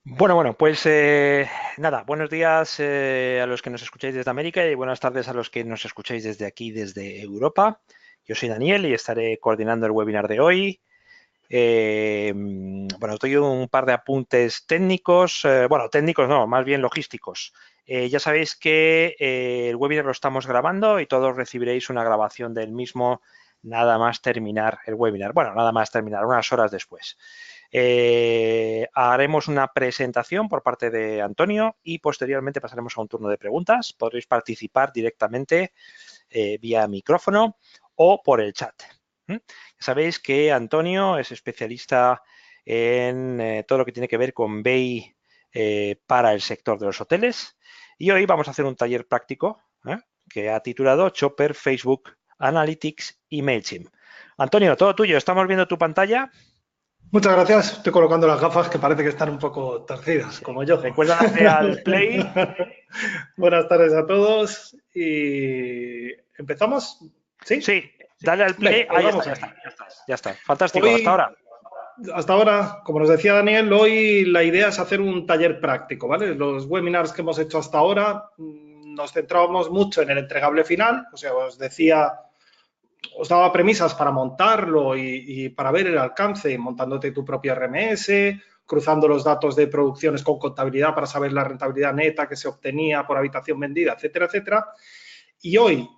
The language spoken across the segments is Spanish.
Bueno, pues nada, buenos días a los que nos escucháis desde América y buenas tardes a los que nos escucháis desde aquí, desde Europa. Yo soy Daniel y estaré coordinando el webinar de hoy. Bueno, os doy un par de apuntes técnicos, bueno, técnicos no, más bien logísticos. Ya sabéis que el webinar lo estamos grabando y todos recibiréis una grabación del mismo nada más terminar el webinar. Bueno, nada más terminar, unas horas después. Haremos una presentación por parte de Antonio y posteriormente pasaremos a un turno de preguntas. Podréis participar directamente vía micrófono o por el chat. Ya sabéis que Antonio es especialista en todo lo que tiene que ver con BI para el sector de los hoteles y hoy vamos a hacer un taller práctico que ha titulado Chopper, Facebook, Analytics y MailChimp. Antonio, todo tuyo. Estamos viendo tu pantalla. Muchas gracias. Estoy colocando las gafas que parece que están un poco torcidas, como yo. Recuerda darle al play. Buenas tardes a todos y empezamos. ¿Sí? Sí, dale al Venga, play. pues Ya está, vamos ya allá. está, ya está, ya está. Fantástico, hasta Hoy, ahora. hasta ahora, como nos decía Daniel, hoy la idea es hacer un taller práctico, ¿vale? Los webinars que hemos hecho hasta ahora nos centrábamos mucho en el entregable final, o sea, os daba premisas para montarlo y para ver el alcance, montándote tu propio RMS, cruzando los datos de producciones con contabilidad para saber la rentabilidad neta que se obtenía por habitación vendida, etcétera, etcétera. Y hoy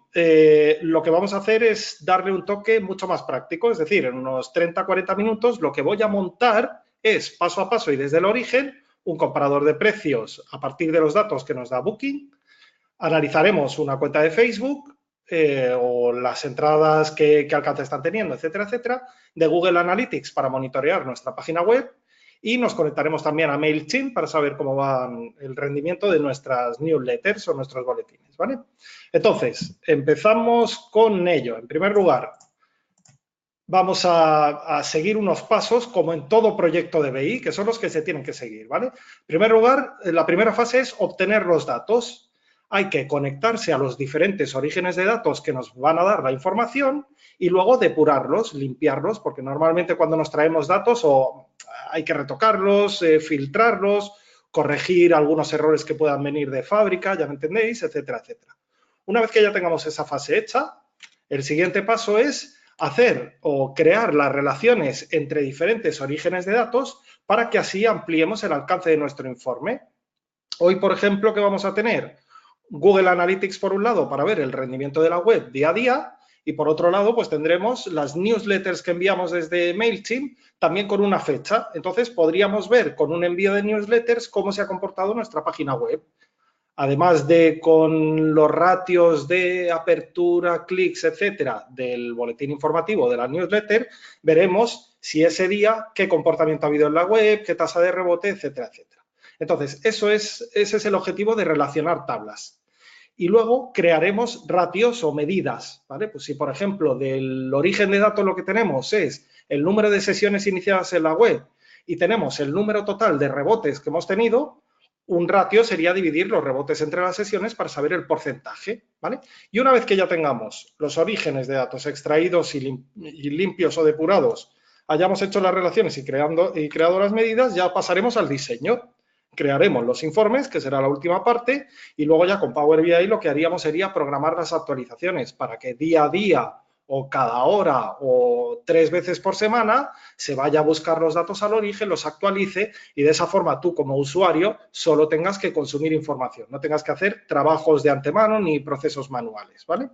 lo que vamos a hacer es darle un toque mucho más práctico, es decir, en unos 30-40 minutos lo que voy a montar es paso a paso y desde el origen un comparador de precios a partir de los datos que nos da Booking. Analizaremos una cuenta de Facebook o las entradas que alcance están teniendo, etcétera, etcétera, de Google Analytics para monitorear nuestra página web y nos conectaremos también a MailChimp para saber cómo va el rendimiento de nuestras newsletters o nuestros boletines, ¿vale? Entonces, empezamos con ello. En primer lugar, vamos a seguir unos pasos como en todo proyecto de BI, que son los que se tienen que seguir, ¿vale? En primer lugar, la primera fase es obtener los datos. Hay que conectarse a los diferentes orígenes de datos que nos van a dar la información y luego depurarlos, limpiarlos, porque normalmente cuando nos traemos datos hay que retocarlos, filtrarlos, corregir algunos errores que puedan venir de fábrica, ya me entendéis, etcétera, etcétera. Una vez que ya tengamos esa fase hecha, el siguiente paso es hacer o crear las relaciones entre diferentes orígenes de datos para que así ampliemos el alcance de nuestro informe. Hoy, por ejemplo, ¿qué vamos a tener? Google Analytics por un lado para ver el rendimiento de la web día a día y por otro lado pues tendremos las newsletters que enviamos desde MailChimp también con una fecha. Entonces podríamos ver con un envío de newsletters cómo se ha comportado nuestra página web. Además de con los ratios de apertura, clics, etcétera, del boletín informativo de la newsletter, veremos si ese día qué comportamiento ha habido en la web, qué tasa de rebote, etcétera, etcétera. Entonces, ese es el objetivo de relacionar tablas. Y luego crearemos ratios o medidas, ¿vale? Pues si, por ejemplo, del origen de datos lo que tenemos es el número de sesiones iniciadas en la web y tenemos el número total de rebotes que hemos tenido, un ratio sería dividir los rebotes entre las sesiones para saber el porcentaje, ¿vale? Y una vez que ya tengamos los orígenes de datos extraídos y limpios o depurados, hayamos hecho las relaciones y creado las medidas, ya pasaremos al diseño. Crearemos los informes, que será la última parte, y luego ya con Power BI lo que haríamos sería programar las actualizaciones para que día a día o cada hora o 3 veces por semana se vaya a buscar los datos al origen, los actualice y de esa forma tú como usuario solo tengas que consumir información, no tengas que hacer trabajos de antemano ni procesos manuales, ¿vale?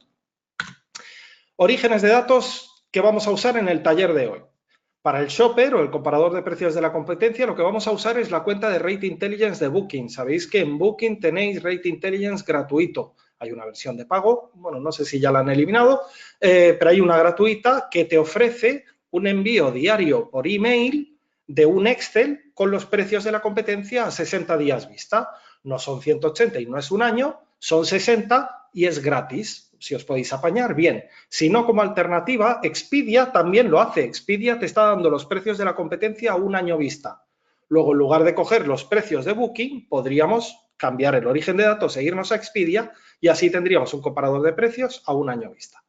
Orígenes de datos que vamos a usar en el taller de hoy. Para el shopper o el comparador de precios de la competencia, lo que vamos a usar es la cuenta de Rate Intelligence de Booking. Sabéis que en Booking tenéis Rate Intelligence gratuito. Hay una versión de pago, bueno, no sé si ya la han eliminado, pero hay una gratuita que te ofrece un envío diario por email de un Excel con los precios de la competencia a 60 días vista. No son 180 y no es un año, son 60 y es gratis. Si os podéis apañar, bien. Si no, como alternativa, Expedia también lo hace. Expedia te está dando los precios de la competencia a un año vista. Luego, en lugar de coger los precios de Booking, podríamos cambiar el origen de datos e irnos a Expedia y así tendríamos un comparador de precios a un año vista.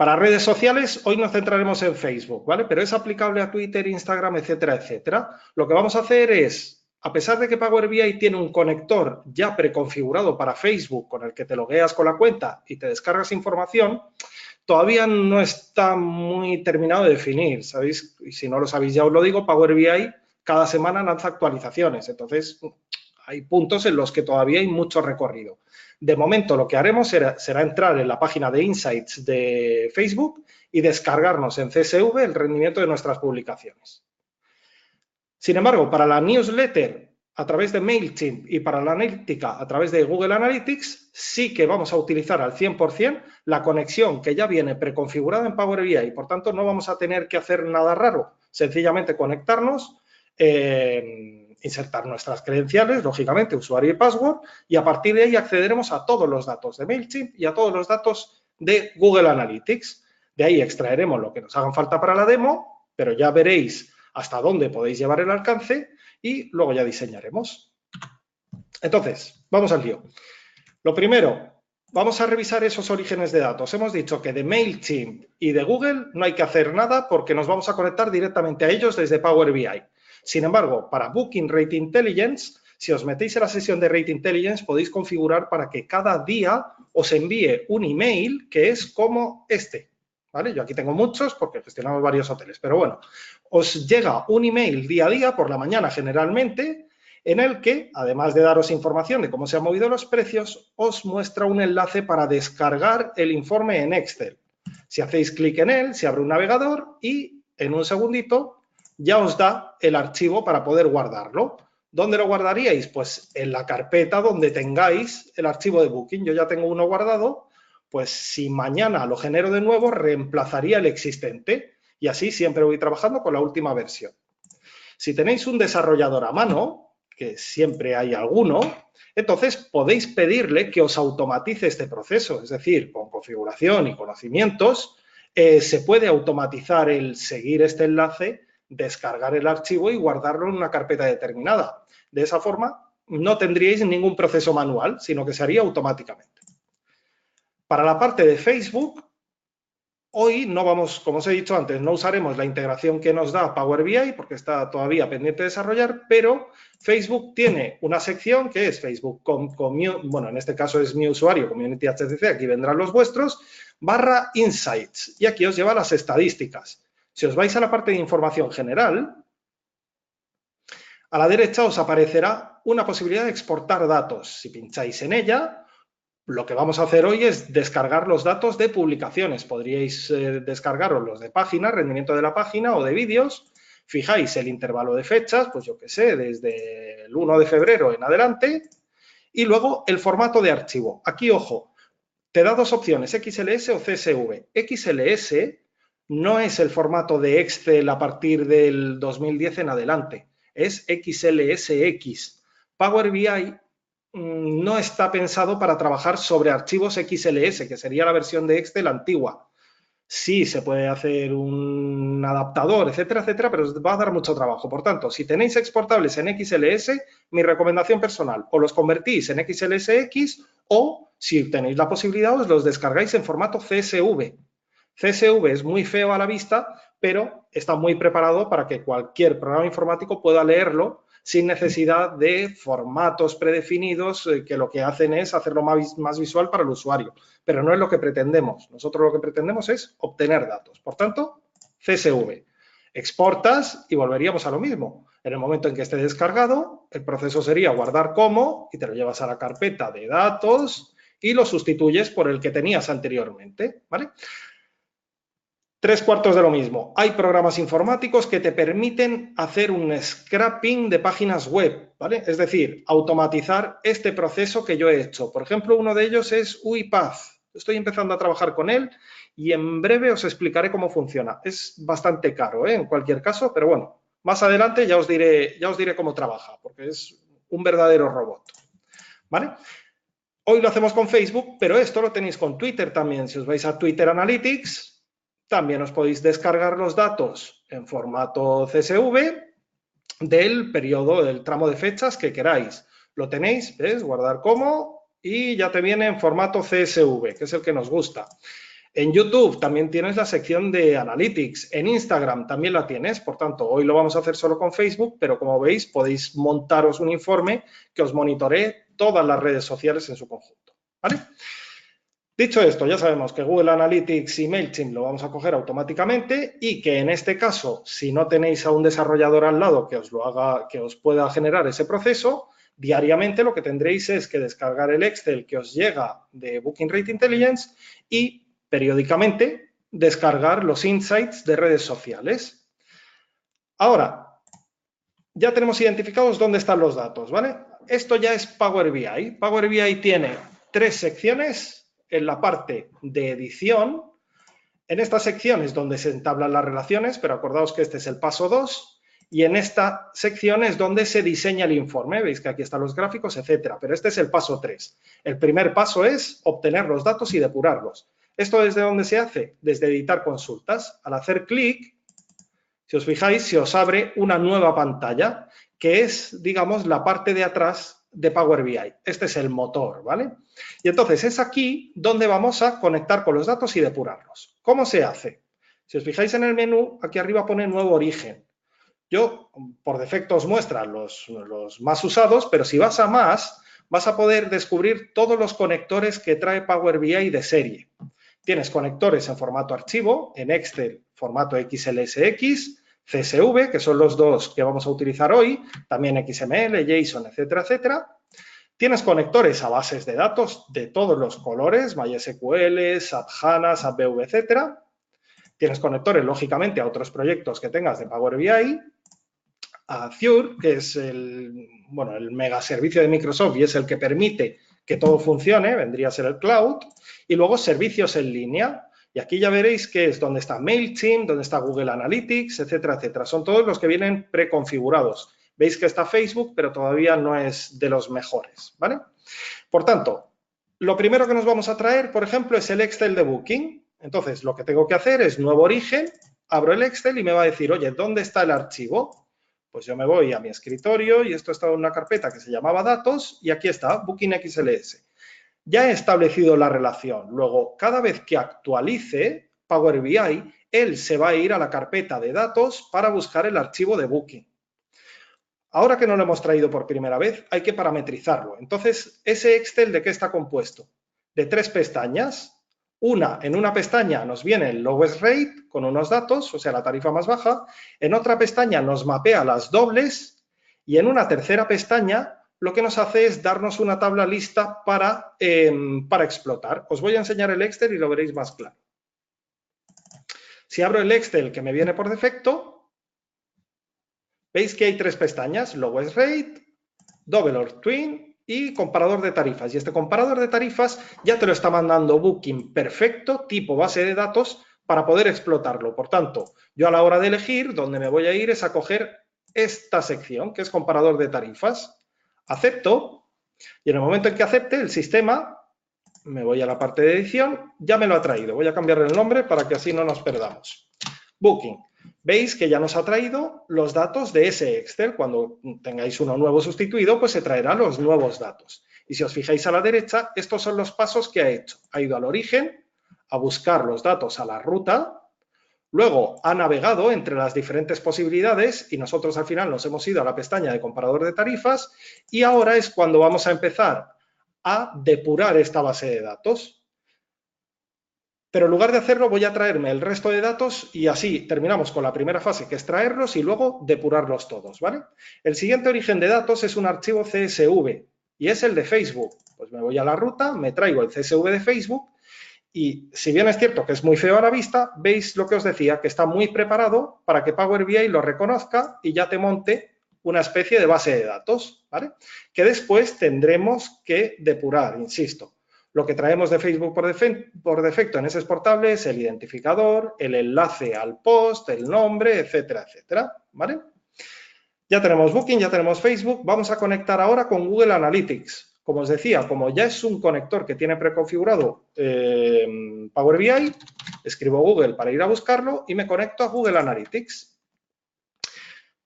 Para redes sociales, hoy nos centraremos en Facebook, ¿vale? Pero es aplicable a Twitter, Instagram, etcétera, etcétera. Lo que vamos a hacer es, a pesar de que Power BI tiene un conector ya preconfigurado para Facebook con el que te logueas con la cuenta y te descargas información, todavía no está muy terminado de definir, ¿sabéis? Y si no lo sabéis ya os lo digo, Power BI cada semana lanza actualizaciones, entonces hay puntos en los que todavía hay mucho recorrido. De momento lo que haremos será entrar en la página de Insights de Facebook y descargarnos en CSV el rendimiento de nuestras publicaciones. Sin embargo, para la newsletter a través de MailChimp y para la analítica a través de Google Analytics, sí que vamos a utilizar al 100% la conexión que ya viene preconfigurada en Power BI y por tanto no vamos a tener que hacer nada raro, sencillamente conectarnos, insertar nuestras credenciales, lógicamente usuario y password, y a partir de ahí accederemos a todos los datos de MailChimp y a todos los datos de Google Analytics. De ahí extraeremos lo que nos hagan falta para la demo, pero ya veréis hasta dónde podéis llevar el alcance y luego ya diseñaremos. Entonces, vamos al lío. Lo primero, vamos a revisar esos orígenes de datos. Hemos dicho que de MailChimp y de Google no hay que hacer nada porque nos vamos a conectar directamente a ellos desde Power BI. Sin embargo, para Booking Rate Intelligence, si os metéis en la sesión de Rate Intelligence, podéis configurar para que cada día os envíe un email que es como este. ¿Vale? Yo aquí tengo muchos porque gestionamos varios hoteles, pero bueno, os llega un email día a día, por la mañana generalmente, en el que, además de daros información de cómo se han movido los precios, os muestra un enlace para descargar el informe en Excel. Si hacéis clic en él, se abre un navegador y en un segundito ya os da el archivo para poder guardarlo. ¿Dónde lo guardaríais? Pues en la carpeta donde tengáis el archivo de Booking. Yo ya tengo uno guardado, pues si mañana lo genero de nuevo, reemplazaría el existente y así siempre voy trabajando con la última versión. Si tenéis un desarrollador a mano, que siempre hay alguno, entonces podéis pedirle que os automatice este proceso, es decir, con configuración y conocimientos, se puede automatizar el seguir este enlace, descargar el archivo y guardarlo en una carpeta determinada. De esa forma, no tendríais ningún proceso manual, sino que se haría automáticamente. Para la parte de Facebook, hoy no vamos, como os he dicho antes, no usaremos la integración que nos da Power BI porque está todavía pendiente de desarrollar, pero Facebook tiene una sección que es Facebook, bueno, en este caso es mi usuario, Community HTC, aquí vendrán los vuestros, /Insights, y aquí os lleva las estadísticas. Si os vais a la parte de información general, a la derecha os aparecerá una posibilidad de exportar datos. Si pincháis en ella, lo que vamos a hacer hoy es descargar los datos de publicaciones. Podríais descargaros los de página, rendimiento de la página o de vídeos. Fijáis el intervalo de fechas, pues yo qué sé, desde el 1 de febrero en adelante. Y luego el formato de archivo. Aquí, ojo, te da dos opciones, XLS o CSV. XLS no es el formato de Excel a partir del 2010 en adelante, es XLSX. Power BI no está pensado para trabajar sobre archivos XLS, que sería la versión de Excel antigua. Sí, se puede hacer un adaptador, etcétera, etcétera, pero os va a dar mucho trabajo. Por tanto, si tenéis exportables en XLS, mi recomendación personal, o los convertís en XLSX o, si tenéis la posibilidad, os los descargáis en formato CSV. CSV es muy feo a la vista, pero está muy preparado para que cualquier programa informático pueda leerlo sin necesidad de formatos predefinidos que lo que hacen es hacerlo más visual para el usuario. Pero no es lo que pretendemos. Nosotros lo que pretendemos es obtener datos. Por tanto, CSV. Exportas y volveríamos a lo mismo. En el momento en que esté descargado, el proceso sería guardar como y te lo llevas a la carpeta de datos y lo sustituyes por el que tenías anteriormente, ¿vale? 3/4 de lo mismo. Hay programas informáticos que te permiten hacer un scrapping de páginas web, ¿vale? Es decir, automatizar este proceso que yo he hecho. Por ejemplo, uno de ellos es UiPath. Estoy empezando a trabajar con él y en breve os explicaré cómo funciona. Es bastante caro, en cualquier caso, pero bueno, más adelante ya os diré cómo trabaja, porque es un verdadero robot, ¿vale? Hoy lo hacemos con Facebook, pero esto lo tenéis con Twitter también. Si os vais a Twitter Analytics, también os podéis descargar los datos en formato CSV del periodo, del tramo de fechas que queráis. Lo tenéis, ¿ves? Guardar como y ya te viene en formato CSV, que es el que nos gusta. En YouTube también tienes la sección de Analytics. En Instagram también la tienes. Por tanto, hoy lo vamos a hacer solo con Facebook, pero como veis, podéis montaros un informe que os monitoree todas las redes sociales en su conjunto. ¿Vale? Dicho esto, ya sabemos que Google Analytics y MailChimp lo vamos a coger automáticamente y que en este caso, si no tenéis a un desarrollador al lado que os lo haga, que os pueda generar ese proceso, diariamente lo que tendréis es que descargar el Excel que os llega de Booking Rate Intelligence y periódicamente descargar los insights de redes sociales. Ahora, ya tenemos identificados dónde están los datos, ¿vale? Esto ya es Power BI. Power BI tiene 3 secciones. En la parte de edición, en esta sección es donde se entablan las relaciones, pero acordaos que este es el paso 2, y en esta sección es donde se diseña el informe. Veis que aquí están los gráficos, etcétera, pero este es el paso 3. El primer paso es obtener los datos y depurarlos. ¿Esto desde dónde se hace? Desde editar consultas. Al hacer clic, si os fijáis, se os abre una nueva pantalla, que es, digamos, la parte de atrás de Power BI. Este es el motor, ¿vale? Y entonces es aquí donde vamos a conectar con los datos y depurarlos. ¿Cómo se hace? Si os fijáis en el menú, aquí arriba pone nuevo origen. Yo, por defecto, os muestra los más usados, pero si vas a más, vas a poder descubrir todos los conectores que trae Power BI de serie. Tienes conectores en formato archivo, en Excel, formato XLSX, CSV, que son los dos que vamos a utilizar hoy, también XML, JSON, etcétera, etcétera. Tienes conectores a bases de datos de todos los colores, MySQL, SAP HANA, SAP BV, etcétera. Tienes conectores, lógicamente, a otros proyectos que tengas de Power BI, a Azure, que es el mega servicio de Microsoft y es el que permite que todo funcione, vendría a ser el cloud, y luego servicios en línea. Y aquí ya veréis que es donde está MailChimp, donde está Google Analytics, etcétera, etcétera. Son todos los que vienen preconfigurados. Veis que está Facebook, pero todavía no es de los mejores, ¿vale? Por tanto, lo primero que nos vamos a traer, por ejemplo, es el Excel de Booking. Entonces, lo que tengo que hacer es nuevo origen, abro el Excel y me va a decir, oye, ¿dónde está el archivo? Pues yo me voy a mi escritorio y esto estaba en una carpeta que se llamaba datos y aquí está, Booking XLS. Ya he establecido la relación. Luego, cada vez que actualice Power BI, él se va a ir a la carpeta de datos para buscar el archivo de Booking. Ahora que no lo hemos traído por primera vez, hay que parametrizarlo. Entonces, ¿ese Excel de qué está compuesto? De 3 pestañas. En una pestaña nos viene el lowest rate con unos datos, o sea, la tarifa más baja. En otra pestaña nos mapea las dobles y en una tercera pestaña lo que nos hace es darnos una tabla lista para explotar. Os voy a enseñar el Excel y lo veréis más claro. Si abro el Excel que me viene por defecto, veis que hay 3 pestañas, lowest rate, double or twin y comparador de tarifas. Y este comparador de tarifas ya te lo está mandando Booking perfecto, tipo base de datos, para poder explotarlo. Por tanto, yo a la hora de elegir, donde me voy a ir es a coger esta sección, que es comparador de tarifas. Acepto, y en el momento en que acepte, el sistema, me voy a la parte de edición, ya me lo ha traído. Voy a cambiarle el nombre para que así no nos perdamos. Booking. Veis que ya nos ha traído los datos de ese Excel. Cuando tengáis uno nuevo sustituido, pues se traerá los nuevos datos. Y si os fijáis a la derecha, estos son los pasos que ha hecho. Ha ido al origen, a buscar los datos a la ruta, luego ha navegado entre las diferentes posibilidades y nosotros al final nos hemos ido a la pestaña de comparador de tarifas y ahora es cuando vamos a empezar a depurar esta base de datos. Pero en lugar de hacerlo voy a traerme el resto de datos y así terminamos con la primera fase, que es traerlos y luego depurarlos todos, ¿vale? El siguiente origen de datos es un archivo CSV y es el de Facebook. Pues me voy a la ruta, me traigo el CSV de Facebook y si bien es cierto que es muy feo a la vista, veis lo que os decía, que está muy preparado para que Power BI lo reconozca y ya te monte una especie de base de datos, ¿vale? Que después tendremos que depurar, insisto. Lo que traemos de Facebook por defecto en ese exportable es el identificador, el enlace al post, el nombre, etcétera, etcétera, ¿vale? Ya tenemos Booking, ya tenemos Facebook. Vamos a conectar ahora con Google Analytics. Como os decía, como ya es un conector que tiene preconfigurado Power BI, escribo Google para ir a buscarlo y me conecto a Google Analytics.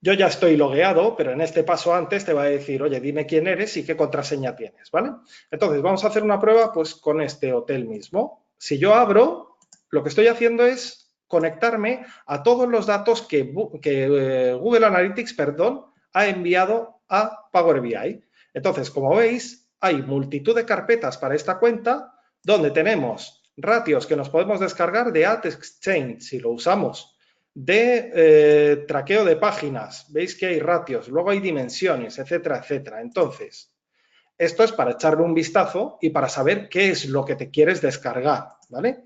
Yo ya estoy logueado, pero en este paso antes te va a decir, oye, dime quién eres y qué contraseña tienes, ¿vale? Entonces, vamos a hacer una prueba pues con este hotel mismo. Si yo abro lo que estoy haciendo es conectarme a todos los datos que Google Analytics, ha enviado a Power BI. Entonces, como veis, hay multitud de carpetas para esta cuenta donde tenemos ratios que nos podemos descargar de Ad Exchange, si lo usamos, de traqueo de páginas, veis que hay ratios, luego hay dimensiones, etcétera, etcétera. Entonces, esto es para echarle un vistazo y para saber qué es lo que te quieres descargar, ¿vale?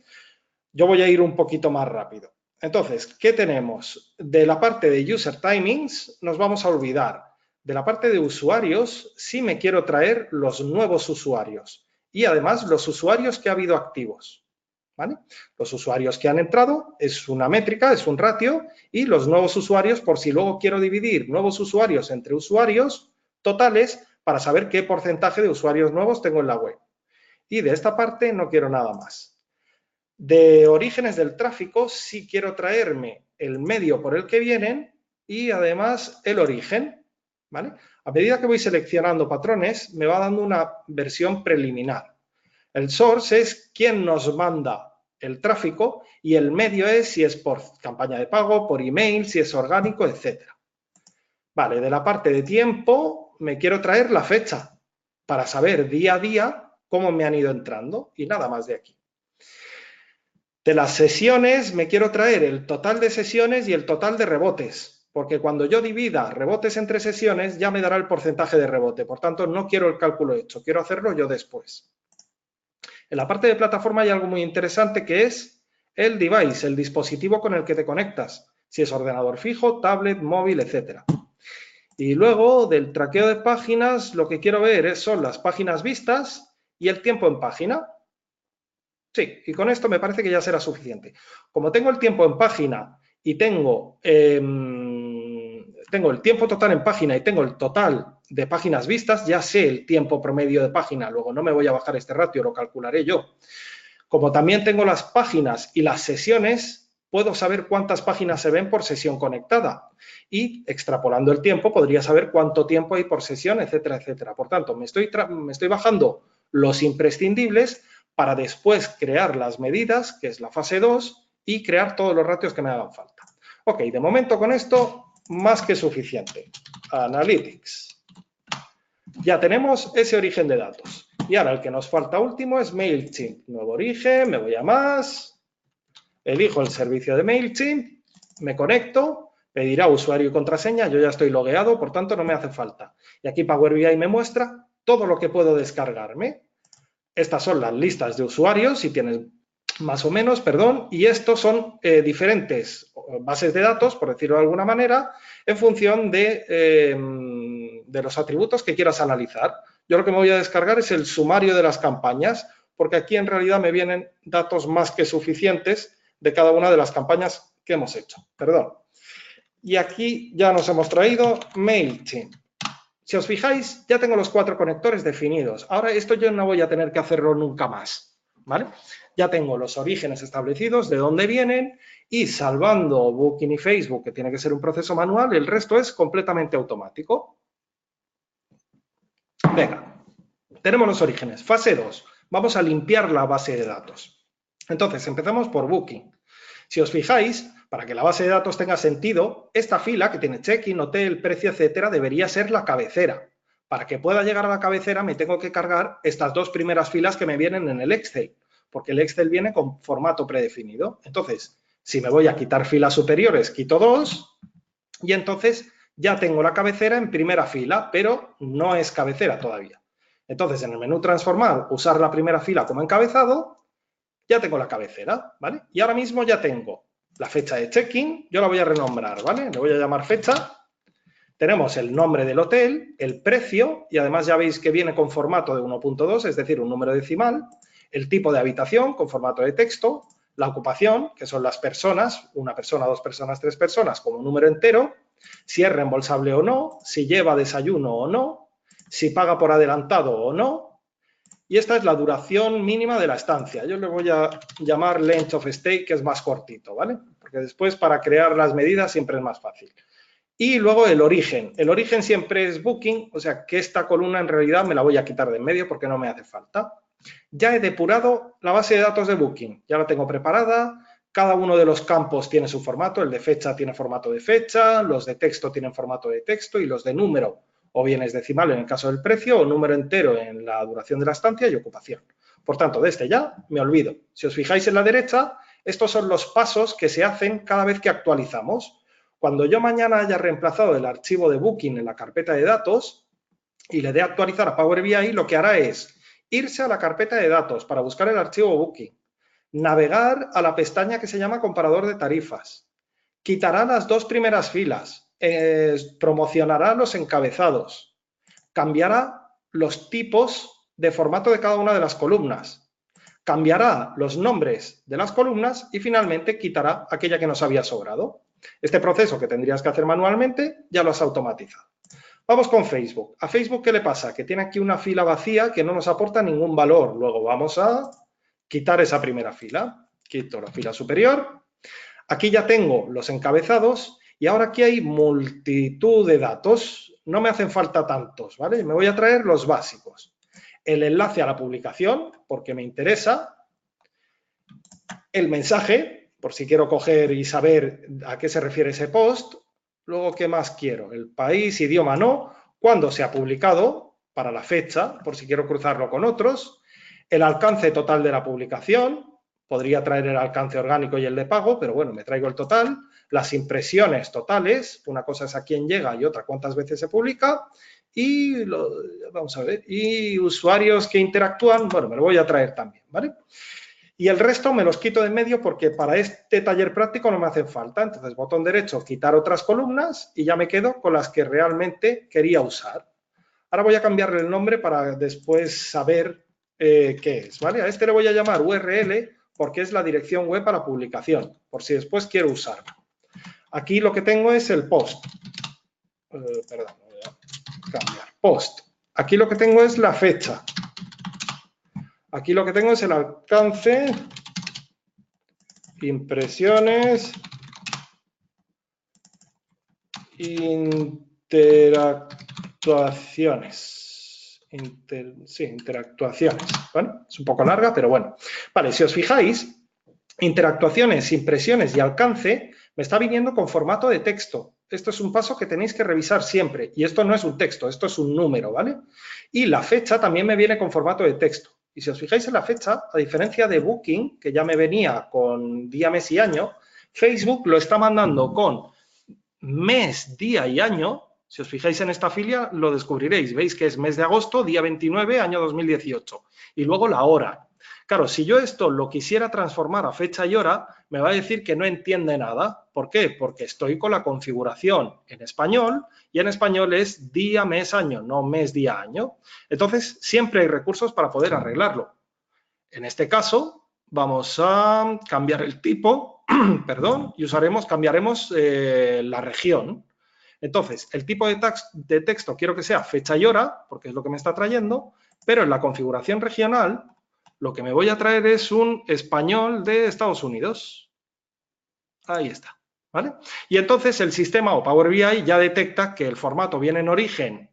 Yo voy a ir un poquito más rápido. Entonces, ¿qué tenemos? De la parte de User Timings nos vamos a olvidar. De la parte de usuarios, sí me quiero traer los nuevos usuarios y además los usuarios que ha habido activos, ¿vale? Los usuarios que han entrado es una métrica, es un ratio, y los nuevos usuarios, por si luego quiero dividir nuevos usuarios entre usuarios totales para saber qué porcentaje de usuarios nuevos tengo en la web. Y de esta parte no quiero nada más. De orígenes del tráfico sí quiero traerme el medio por el que vienen y además el origen, ¿vale? A medida que voy seleccionando patrones me va dando una versión preliminar. El source es quien nos manda el tráfico y el medio es si es por campaña de pago, por email, si es orgánico, etcétera. Vale, de la parte de tiempo me quiero traer la fecha para saber día a día cómo me han ido entrando y nada más de aquí. De las sesiones me quiero traer el total de sesiones y el total de rebotes, porque cuando yo divida rebotes entre sesiones ya me dará el porcentaje de rebote. Por tanto, no quiero el cálculo hecho, quiero hacerlo yo después. En la parte de plataforma hay algo muy interesante que es el device, el dispositivo con el que te conectas, si es ordenador fijo, tablet, móvil, etcétera. Y luego del traqueo de páginas, lo que quiero ver son las páginas vistas y el tiempo en página. Sí, y con esto me parece que ya será suficiente. Como tengo el tiempo en página y tengo el tiempo total en página y tengo el total de páginas vistas, ya sé el tiempo promedio de página, luego no me voy a bajar este ratio, lo calcularé yo. Como también tengo las páginas y las sesiones, puedo saber cuántas páginas se ven por sesión conectada y extrapolando el tiempo podría saber cuánto tiempo hay por sesión, etcétera, etcétera. Por tanto, me estoy bajando los imprescindibles para después crear las medidas, que es la fase 2, y crear todos los ratios que me hagan falta. Ok, de momento con esto, más que suficiente. Analytics. Ya tenemos ese origen de datos. Y ahora el que nos falta último es MailChimp. Nuevo origen, me voy a más, elijo el servicio de MailChimp, me conecto, pedirá usuario y contraseña, yo ya estoy logueado, por tanto no me hace falta. Y aquí Power BI me muestra todo lo que puedo descargarme. Estas son las listas de usuarios, si tienes más o menos, y estos son diferentes bases de datos, por decirlo de alguna manera, en función de los atributos que quieras analizar. Yo lo que me voy a descargar es el sumario de las campañas, porque aquí en realidad me vienen datos más que suficientes de cada una de las campañas que hemos hecho. Y aquí ya nos hemos traído MailChimp. Si os fijáis, ya tengo los 4 conectores definidos. Ahora esto yo no voy a tener que hacerlo nunca más, ¿vale? Ya tengo los orígenes establecidos, de dónde vienen, y salvando Booking y Facebook, que tiene que ser un proceso manual, el resto es completamente automático. Venga, tenemos los orígenes. Fase 2. Vamos a limpiar la base de datos. Entonces, empezamos por Booking. Si os fijáis, para que la base de datos tenga sentido, esta fila que tiene check-in, hotel, precio, etcétera, debería ser la cabecera. Para que pueda llegar a la cabecera me tengo que cargar estas 2 primeras filas que me vienen en el Excel, porque el Excel viene con formato predefinido. Entonces, si me voy a quitar filas superiores, quito 2 y entonces ya tengo la cabecera en primera fila, pero no es cabecera todavía. Entonces, en el menú transformar, usar la primera fila como encabezado, ya tengo la cabecera, ¿vale? Y ahora mismo ya tengo la fecha de check-in, yo la voy a renombrar, ¿vale? Le voy a llamar fecha. Tenemos el nombre del hotel, el precio, y además ya veis que viene con formato de 1.2, es decir, un número decimal, el tipo de habitación con formato de texto, la ocupación, que son las personas, 1 persona, 2 personas, 3 personas, como un número entero, si es reembolsable o no, si lleva desayuno o no, si paga por adelantado o no, y esta es la duración mínima de la estancia. Yo le voy a llamar length of stay, que es más cortito, ¿vale? Porque después para crear las medidas siempre es más fácil. Y luego el origen. El origen siempre es Booking, o sea que esta columna en realidad me la voy a quitar de en medio porque no me hace falta. Ya he depurado la base de datos de Booking, ya la tengo preparada, cada uno de los campos tiene su formato, el de fecha tiene formato de fecha, los de texto tienen formato de texto y los de número, o bien es decimal en el caso del precio o número entero en la duración de la estancia y ocupación. Por tanto, de este ya me olvido. Si os fijáis en la derecha, estos son los pasos que se hacen cada vez que actualizamos. Cuando yo mañana haya reemplazado el archivo de Booking en la carpeta de datos y le dé a actualizar a Power BI, lo que hará es irse a la carpeta de datos para buscar el archivo Booking, navegar a la pestaña que se llama comparador de tarifas, quitará las dos primeras filas, promocionará los encabezados, cambiará los tipos de formato de cada una de las columnas, cambiará los nombres de las columnas y finalmente quitará aquella que nos había sobrado. Este proceso que tendrías que hacer manualmente ya lo has automatizado. Vamos con Facebook. ¿A Facebook qué le pasa? Que tiene aquí una fila vacía que no nos aporta ningún valor. Luego vamos a quitar esa primera fila. Quito la fila superior. Aquí ya tengo los encabezados y ahora aquí hay multitud de datos. No me hacen falta tantos, ¿vale? Me voy a traer los básicos. El enlace a la publicación, porque me interesa. El mensaje, por si quiero coger y saber a qué se refiere ese post. Luego, ¿qué más quiero? El país, idioma no, cuándo se ha publicado, para la fecha, por si quiero cruzarlo con otros, el alcance total de la publicación, podría traer el alcance orgánico y el de pago, pero bueno, me traigo el total, las impresiones totales, una cosa es a quién llega y otra cuántas veces se publica, y vamos a ver, y usuarios que interactúan, bueno, me lo voy a traer también, ¿vale? Y el resto me los quito de en medio porque para este taller práctico no me hacen falta. Entonces, botón derecho, quitar otras columnas y ya me quedo con las que realmente quería usar. Ahora voy a cambiarle el nombre para después saber qué es, ¿vale? A este le voy a llamar URL porque es la dirección web a la publicación, por si después quiero usarlo. Aquí lo que tengo es el post. Perdón, voy a cambiar. Post. Aquí lo que tengo es la fecha. Aquí lo que tengo es el alcance, impresiones, interactuaciones. Interactuaciones. Bueno, es un poco larga, pero bueno. Vale, si os fijáis, interactuaciones, impresiones y alcance me está viniendo con formato de texto. Esto es un paso que tenéis que revisar siempre. Y esto no es un texto, esto es un número, ¿vale? Y la fecha también me viene con formato de texto. Y si os fijáis en la fecha, a diferencia de Booking, que ya me venía con día, mes y año, Facebook lo está mandando con mes, día y año. Si os fijáis en esta filia, lo descubriréis. Veis que es mes de agosto, día 29, año 2018. Y luego la hora. Claro, si yo esto lo quisiera transformar a fecha y hora, me va a decir que no entiende nada. ¿Por qué? Porque estoy con la configuración en español y en español es día, mes, año, no mes, día, año. Entonces, siempre hay recursos para poder arreglarlo. En este caso, vamos a cambiar el tipo, perdón, y cambiaremos la región. Entonces, el tipo de texto quiero que sea fecha y hora, porque es lo que me está trayendo, pero en la configuración regional lo que me voy a traer es un español de Estados Unidos. Ahí está, ¿vale? Y entonces el sistema o Power BI ya detecta que el formato viene en origen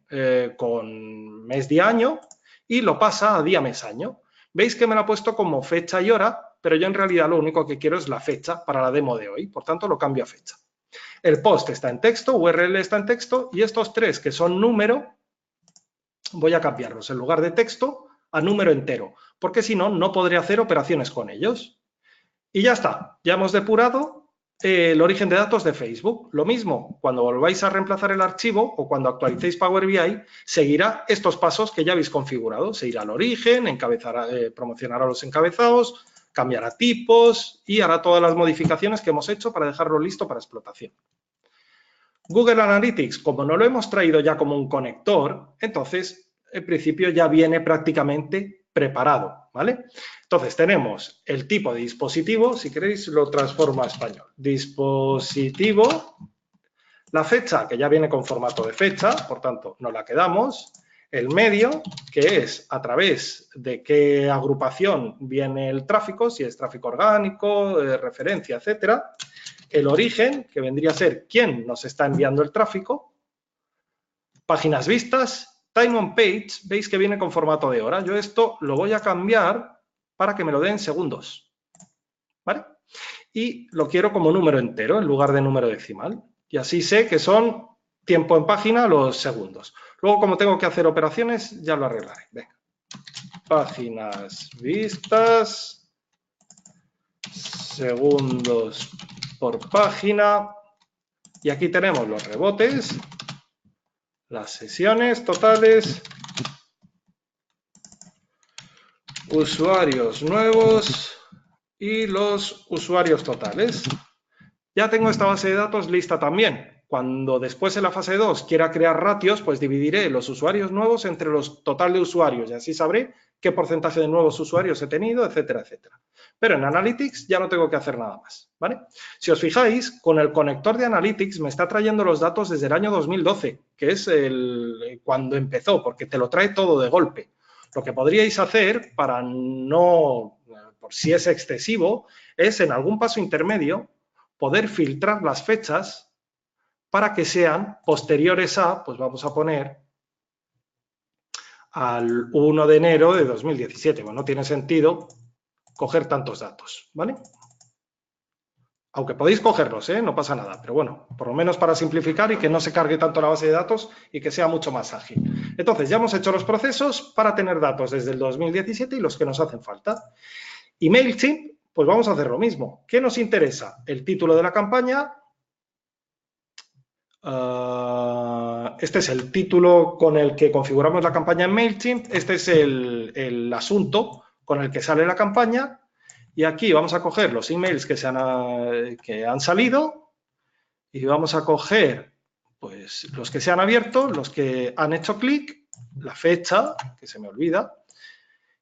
con mes, día, año y lo pasa a día, mes, año. Veis que me lo ha puesto como fecha y hora, pero yo en realidad lo único que quiero es la fecha para la demo de hoy, por tanto lo cambio a fecha. El post está en texto, URL está en texto y estos tres que son número, voy a cambiarlos en lugar de texto a número entero, porque si no, no podré hacer operaciones con ellos. Y ya está, ya hemos depurado el origen de datos de Facebook. Lo mismo, cuando volváis a reemplazar el archivo o cuando actualicéis Power BI, seguirá estos pasos que ya habéis configurado. Se irá al origen, promocionará los encabezados, cambiará tipos y hará todas las modificaciones que hemos hecho para dejarlo listo para explotación. Google Analytics, como no lo hemos traído ya como un conector, entonces, en principio ya viene prácticamente preparado, ¿vale? Entonces, tenemos el tipo de dispositivo, si queréis lo transformo a español. Dispositivo, la fecha, que ya viene con formato de fecha, por tanto, no la quedamos. El medio, que es a través de qué agrupación viene el tráfico, si es tráfico orgánico, referencia, etcétera. El origen, que vendría a ser quién nos está enviando el tráfico. Páginas vistas, time on page, veis que viene con formato de hora. Yo esto lo voy a cambiar para que me lo den segundos, ¿vale? Y lo quiero como número entero en lugar de número decimal. Y así sé que son tiempo en página los segundos. Luego, como tengo que hacer operaciones, ya lo arreglaré. Venga. Páginas vistas, segundos por página. Y aquí tenemos los rebotes, las sesiones totales, usuarios nuevos y los usuarios totales. Ya tengo esta base de datos lista también. Cuando después en la fase 2 quiera crear ratios, pues dividiré los usuarios nuevos entre los total de usuarios y así sabré qué porcentaje de nuevos usuarios he tenido, etcétera, etcétera. Pero en Analytics ya no tengo que hacer nada más, ¿vale? Si os fijáis, con el conector de Analytics me está trayendo los datos desde el año 2012, que es cuando empezó, porque te lo trae todo de golpe. Lo que podríais hacer para no, por si es excesivo, es en algún paso intermedio poder filtrar las fechas para que sean posteriores a, pues vamos a poner, al 1 de enero de 2017. Bueno, no tiene sentido coger tantos datos, ¿vale? Aunque podéis cogerlos, no pasa nada, pero bueno, por lo menos para simplificar y que no se cargue tanto la base de datos y que sea mucho más ágil. Entonces, ya hemos hecho los procesos para tener datos desde el 2017 y los que nos hacen falta. Y MailChimp, pues vamos a hacer lo mismo. ¿Qué nos interesa? El título de la campaña. Este es el título con el que configuramos la campaña en MailChimp. Este es el asunto con el que sale la campaña. Y aquí vamos a coger los emails que han salido y vamos a coger pues, los que se han abierto, los que han hecho clic, la fecha, que se me olvida.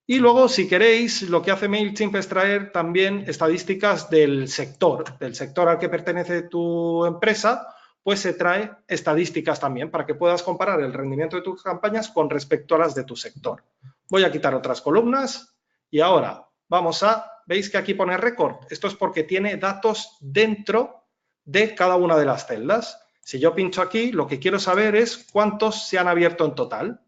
Y luego, si queréis, lo que hace MailChimp es traer también estadísticas del sector al que pertenece tu empresa, pues se trae estadísticas también para que puedas comparar el rendimiento de tus campañas con respecto a las de tu sector. Voy a quitar otras columnas y ahora vamos a, veis que aquí pone récord. Esto es porque tiene datos dentro de cada una de las celdas. Si yo pincho aquí, lo que quiero saber es cuántos se han abierto en total.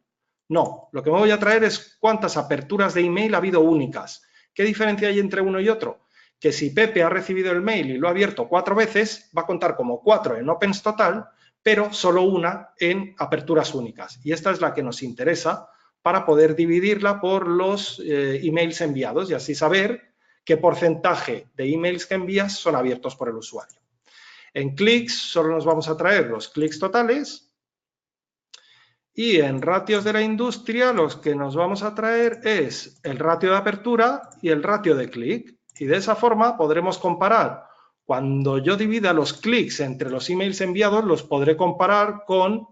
No, lo que me voy a traer es cuántas aperturas de email ha habido únicas. ¿Qué diferencia hay entre uno y otro? Que si Pepe ha recibido el mail y lo ha abierto 4 veces, va a contar como 4 en opens total, pero solo una en aperturas únicas. Y esta es la que nos interesa para poder dividirla por los emails enviados y así saber qué porcentaje de emails que envías son abiertos por el usuario. En clics solo nos vamos a traer los clics totales y en ratios de la industria los que nos vamos a traer es el ratio de apertura y el ratio de clic. Y de esa forma podremos comparar. Cuando yo divida los clics entre los emails enviados, los podré comparar con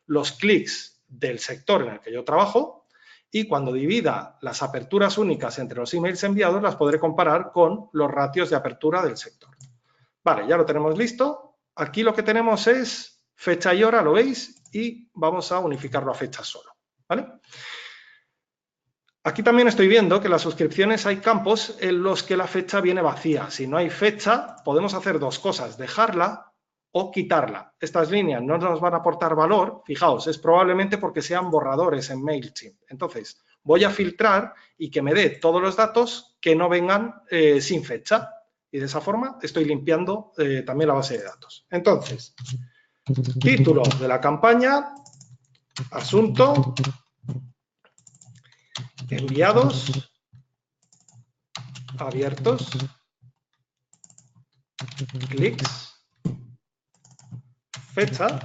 los clics del sector en el que yo trabajo y cuando divida las aperturas únicas entre los emails enviados, las podré comparar con los ratios de apertura del sector. Vale, ya lo tenemos listo. Aquí lo que tenemos es fecha y hora, ¿lo veis? Y vamos a unificarlo a fecha solo, ¿vale? Aquí también estoy viendo que en las suscripciones hay campos en los que la fecha viene vacía. Si no hay fecha, podemos hacer dos cosas, dejarla o quitarla. Estas líneas no nos van a aportar valor, fijaos, es probablemente porque sean borradores en MailChimp. Entonces, voy a filtrar y que me dé todos los datos que no vengan sin fecha. Y de esa forma estoy limpiando también la base de datos. Entonces, título de la campaña, asunto, enviados, abiertos, clics, fecha,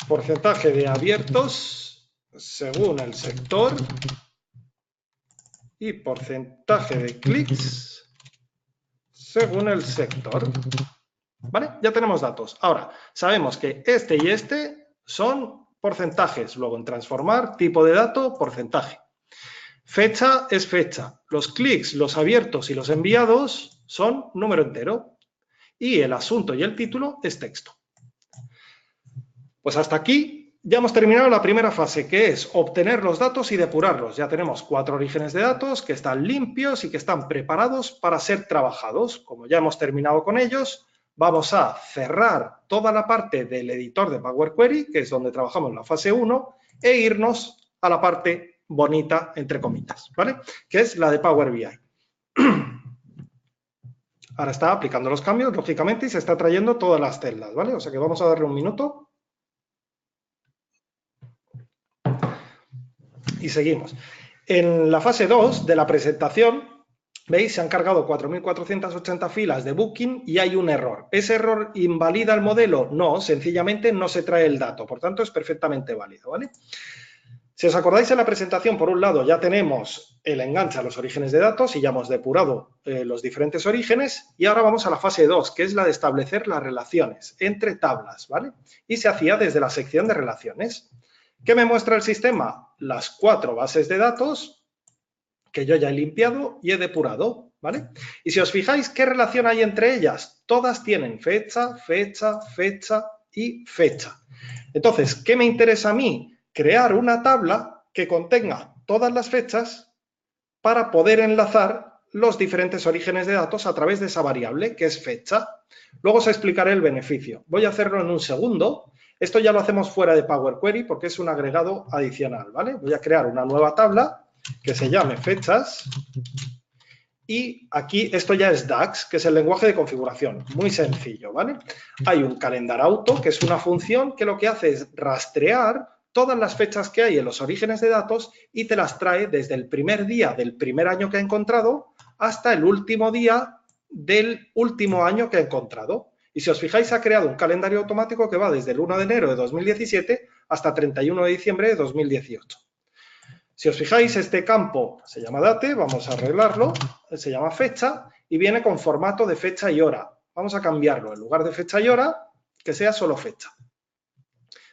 porcentaje de abiertos según el sector y porcentaje de clics según el sector. ¿Vale? Ya tenemos datos. Ahora, sabemos que este y este son porcentajes. Luego en transformar, tipo de dato, porcentaje. Fecha es fecha. Los clics, los abiertos y los enviados son número entero. Y el asunto y el título es texto. Pues hasta aquí ya hemos terminado la primera fase, que es obtener los datos y depurarlos. Ya tenemos 4 orígenes de datos que están limpios y que están preparados para ser trabajados. Como ya hemos terminado con ellos, vamos a cerrar toda la parte del editor de Power Query, que es donde trabajamos en la fase 1, e irnos a la parte bonita, entre comillas, ¿vale? Que es la de Power BI. Ahora está aplicando los cambios, lógicamente, y se está trayendo todas las celdas, ¿vale? O sea que vamos a darle un minuto. Y seguimos. En la fase 2 de la presentación, ¿veis? Se han cargado 4.480 filas de Booking y hay un error. ¿Ese error invalida el modelo? No, sencillamente no se trae el dato. Por tanto, es perfectamente válido, ¿vale? Si os acordáis en la presentación, por un lado, ya tenemos el enganche a los orígenes de datos y ya hemos depurado los diferentes orígenes. Y ahora vamos a la fase 2, que es la de establecer las relaciones entre tablas, ¿vale? Y se hacía desde la sección de relaciones. ¿Qué me muestra el sistema? Las 4 bases de datos que yo ya he limpiado y he depurado, ¿vale? Y si os fijáis, ¿qué relación hay entre ellas? Todas tienen fecha, fecha, fecha y fecha. Entonces, ¿qué me interesa a mí? Crear una tabla que contenga todas las fechas para poder enlazar los diferentes orígenes de datos a través de esa variable, que es fecha. Luego os explicaré el beneficio. Voy a hacerlo en un segundo. Esto ya lo hacemos fuera de Power Query porque es un agregado adicional, ¿vale? Voy a crear una nueva tabla que se llame fechas. Y aquí esto ya es DAX, que es el lenguaje de configuración. Muy sencillo, ¿vale? Hay un calendar auto, que es una función que lo que hace es rastrear todas las fechas que hay en los orígenes de datos y te las trae desde el primer día del primer año que ha encontrado hasta el último día del último año que ha encontrado. Y si os fijáis, ha creado un calendario automático que va desde el 1 de enero de 2017 hasta 31 de diciembre de 2018. Si os fijáis, este campo se llama date, vamos a arreglarlo, se llama fecha y viene con formato de fecha y hora. Vamos a cambiarlo, en lugar de fecha y hora, que sea solo fecha.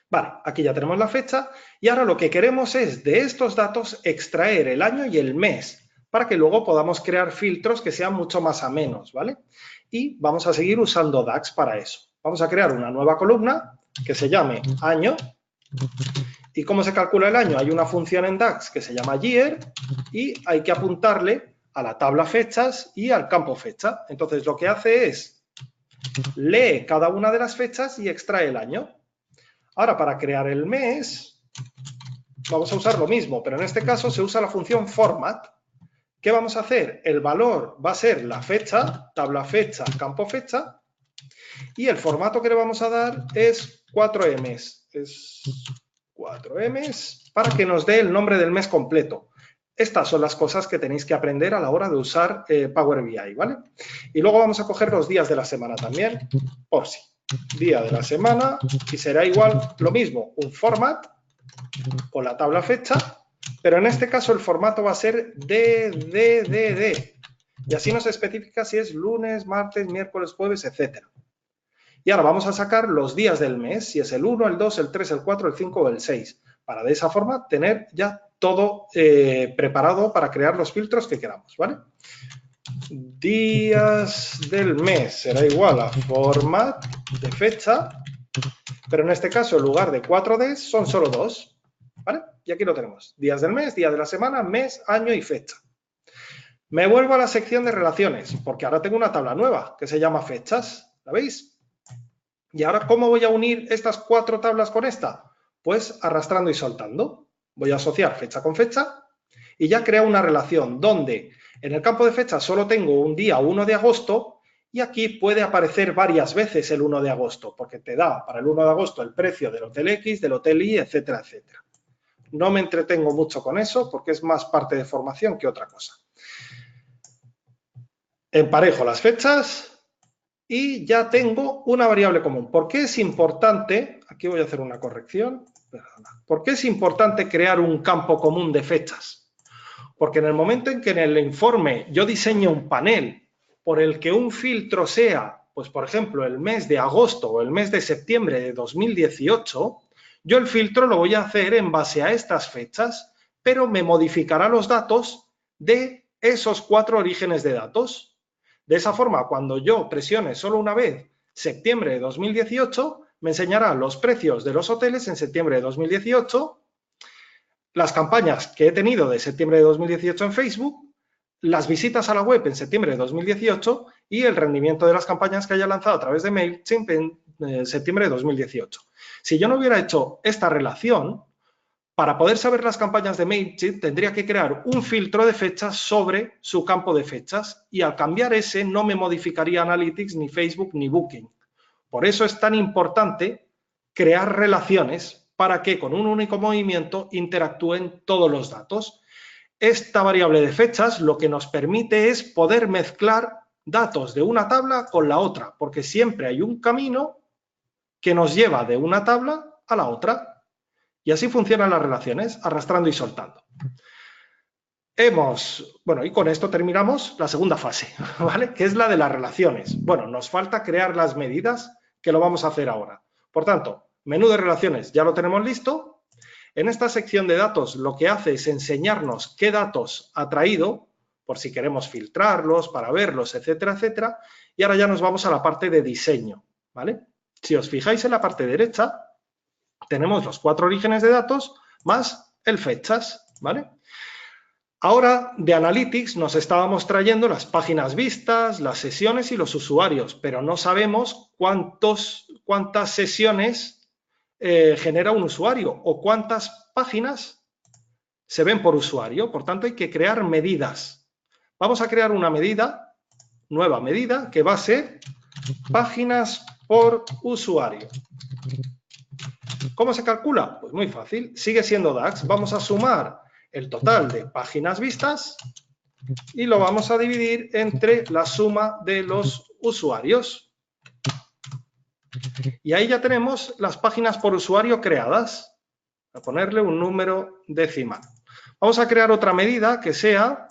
Vale, aquí ya tenemos la fecha y ahora lo que queremos es de estos datos extraer el año y el mes para que luego podamos crear filtros que sean mucho más amenos, ¿vale? Y vamos a seguir usando DAX para eso. Vamos a crear una nueva columna que se llame año. ¿Y cómo se calcula el año? Hay una función en DAX que se llama year y hay que apuntarle a la tabla fechas y al campo fecha. Entonces lo que hace es lee cada una de las fechas y extrae el año. Ahora, para crear el mes, vamos a usar lo mismo, pero en este caso se usa la función format. ¿Qué vamos a hacer? El valor va a ser la fecha, tabla fecha, campo fecha, y el formato que le vamos a dar es 4Ms. Es 4Ms para que nos dé el nombre del mes completo. Estas son las cosas que tenéis que aprender a la hora de usar Power BI, ¿vale? Y luego vamos a coger los días de la semana también, por si. Día de la semana y será igual lo mismo, un format con la tabla fecha, pero en este caso el formato va a ser DDDD y así nos especifica si es lunes, martes, miércoles, jueves, etc. Y ahora vamos a sacar los días del mes, si es el 1, el 2, el 3, el 4, el 5 o el 6, para de esa forma tener ya todo preparado para crear los filtros que queramos, ¿vale? Días del mes será igual a format de fecha, pero en este caso en lugar de 4Ds son solo 2, ¿vale? Y aquí lo tenemos, días del mes, día de la semana, mes, año y fecha. Me vuelvo a la sección de relaciones, porque ahora tengo una tabla nueva que se llama fechas, ¿la veis? Y ahora, ¿cómo voy a unir estas 4 tablas con esta? Pues arrastrando y soltando. Voy a asociar fecha con fecha y ya crea una relación donde en el campo de fecha solo tengo un día 1 de agosto y aquí puede aparecer varias veces el 1 de agosto porque te da para el 1 de agosto el precio del hotel X, del hotel Y, etcétera, etcétera. No me entretengo mucho con eso porque es más parte de formación que otra cosa. Emparejo las fechas y ya tengo una variable común. ¿Por qué es importante? Aquí voy a hacer una corrección. ¿Por qué es importante crear un campo común de fechas? Porque en el momento en que en el informe yo diseñe un panel por el que un filtro sea, pues por ejemplo, el mes de agosto o el mes de septiembre de 2018, yo el filtro lo voy a hacer en base a estas fechas, pero me modificará los datos de esos 4 orígenes de datos. De esa forma, cuando yo presione solo una vez septiembre de 2018, me enseñará los precios de los hoteles en septiembre de 2018, las campañas que he tenido de septiembre de 2018 en Facebook, las visitas a la web en septiembre de 2018 y el rendimiento de las campañas que haya lanzado a través de MailChimp en septiembre de 2018. Si yo no hubiera hecho esta relación, para poder saber las campañas de MailChimp tendría que crear un filtro de fechas sobre su campo de fechas y al cambiar ese no me modificaría Analytics, ni Facebook, ni Booking. Por eso es tan importante crear relaciones para que con un único movimiento interactúen todos los datos. Esta variable de fechas lo que nos permite es poder mezclar datos de una tabla con la otra, porque siempre hay un camino que nos lleva de una tabla a la otra. Y así funcionan las relaciones, arrastrando y soltando. Bueno, y con esto terminamos la segunda fase, ¿vale? Que es la de las relaciones. Bueno, nos falta crear las medidas, que lo vamos a hacer ahora. Por tanto, menú de relaciones ya lo tenemos listo. En esta sección de datos lo que hace es enseñarnos qué datos ha traído, por si queremos filtrarlos, para verlos, etcétera, etcétera. Y ahora ya nos vamos a la parte de diseño, ¿vale? Si os fijáis en la parte derecha, tenemos los 4 orígenes de datos más el fechas, ¿vale? Ahora, de Analytics nos estábamos trayendo las páginas vistas, las sesiones y los usuarios, pero no sabemos cuántas sesiones genera un usuario o cuántas páginas se ven por usuario. Por tanto, hay que crear medidas. Vamos a crear una medida, nueva medida, que va a ser páginas por usuario. ¿Cómo se calcula? Pues muy fácil, sigue siendo DAX. Vamos a sumar el total de páginas vistas y lo vamos a dividir entre la suma de los usuarios. Y ahí ya tenemos las páginas por usuario creadas. Voy a ponerle un número decimal. Vamos a crear otra medida que sea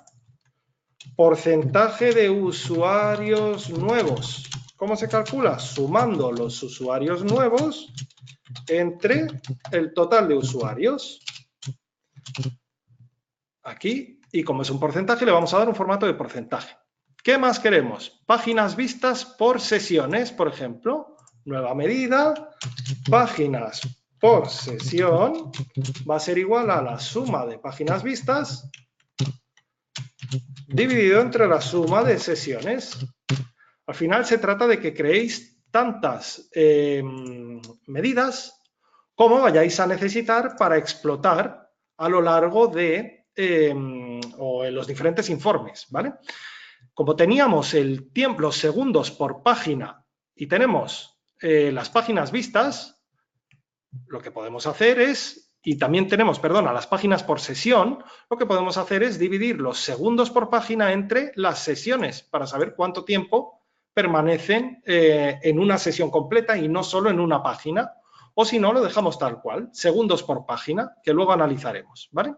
porcentaje de usuarios nuevos. ¿Cómo se calcula? Sumando los usuarios nuevos entre el total de usuarios. Aquí, y como es un porcentaje, le vamos a dar un formato de porcentaje. ¿Qué más queremos? Páginas vistas por sesiones, por ejemplo. Nueva medida, páginas por sesión, va a ser igual a la suma de páginas vistas dividido entre la suma de sesiones. Al final se trata de que creéis tantas medidas como vayáis a necesitar para explotar a lo largo de o en los diferentes informes, ¿vale? Como teníamos el tiempo, los segundos por página y tenemos las páginas vistas, lo que podemos hacer es, y también tenemos, perdón, a las páginas por sesión, lo que podemos hacer es dividir los segundos por página entre las sesiones para saber cuánto tiempo permanecen en una sesión completa y no solo en una página, o si no, lo dejamos tal cual, segundos por página, que luego analizaremos, ¿vale?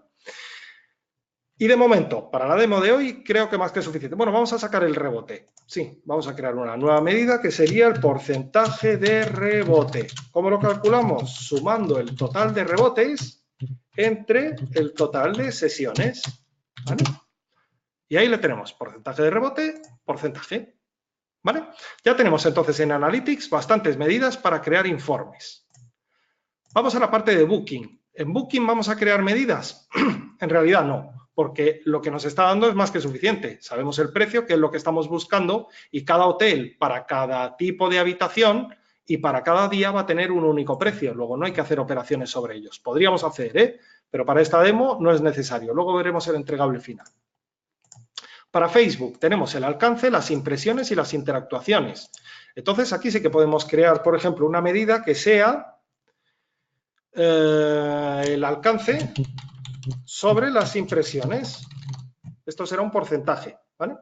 Y de momento, para la demo de hoy, creo que más que suficiente. Bueno, vamos a sacar el rebote. Sí, vamos a crear una nueva medida que sería el porcentaje de rebote. ¿Cómo lo calculamos? Sumando el total de rebotes entre el total de sesiones, ¿vale? Y ahí le tenemos porcentaje de rebote, porcentaje, ¿vale? Ya tenemos entonces en Analytics bastantes medidas para crear informes. Vamos a la parte de Booking. ¿En Booking vamos a crear medidas? En realidad no, porque lo que nos está dando es más que suficiente. Sabemos el precio, que es lo que estamos buscando, y cada hotel para cada tipo de habitación y para cada día va a tener un único precio. Luego no hay que hacer operaciones sobre ellos. Podríamos hacer, pero para esta demo no es necesario. Luego veremos el entregable final. Para Facebook tenemos el alcance, las impresiones y las interactuaciones. Entonces aquí sí que podemos crear, por ejemplo, una medida que sea el alcance sobre las impresiones. Esto será un porcentaje, ¿vale?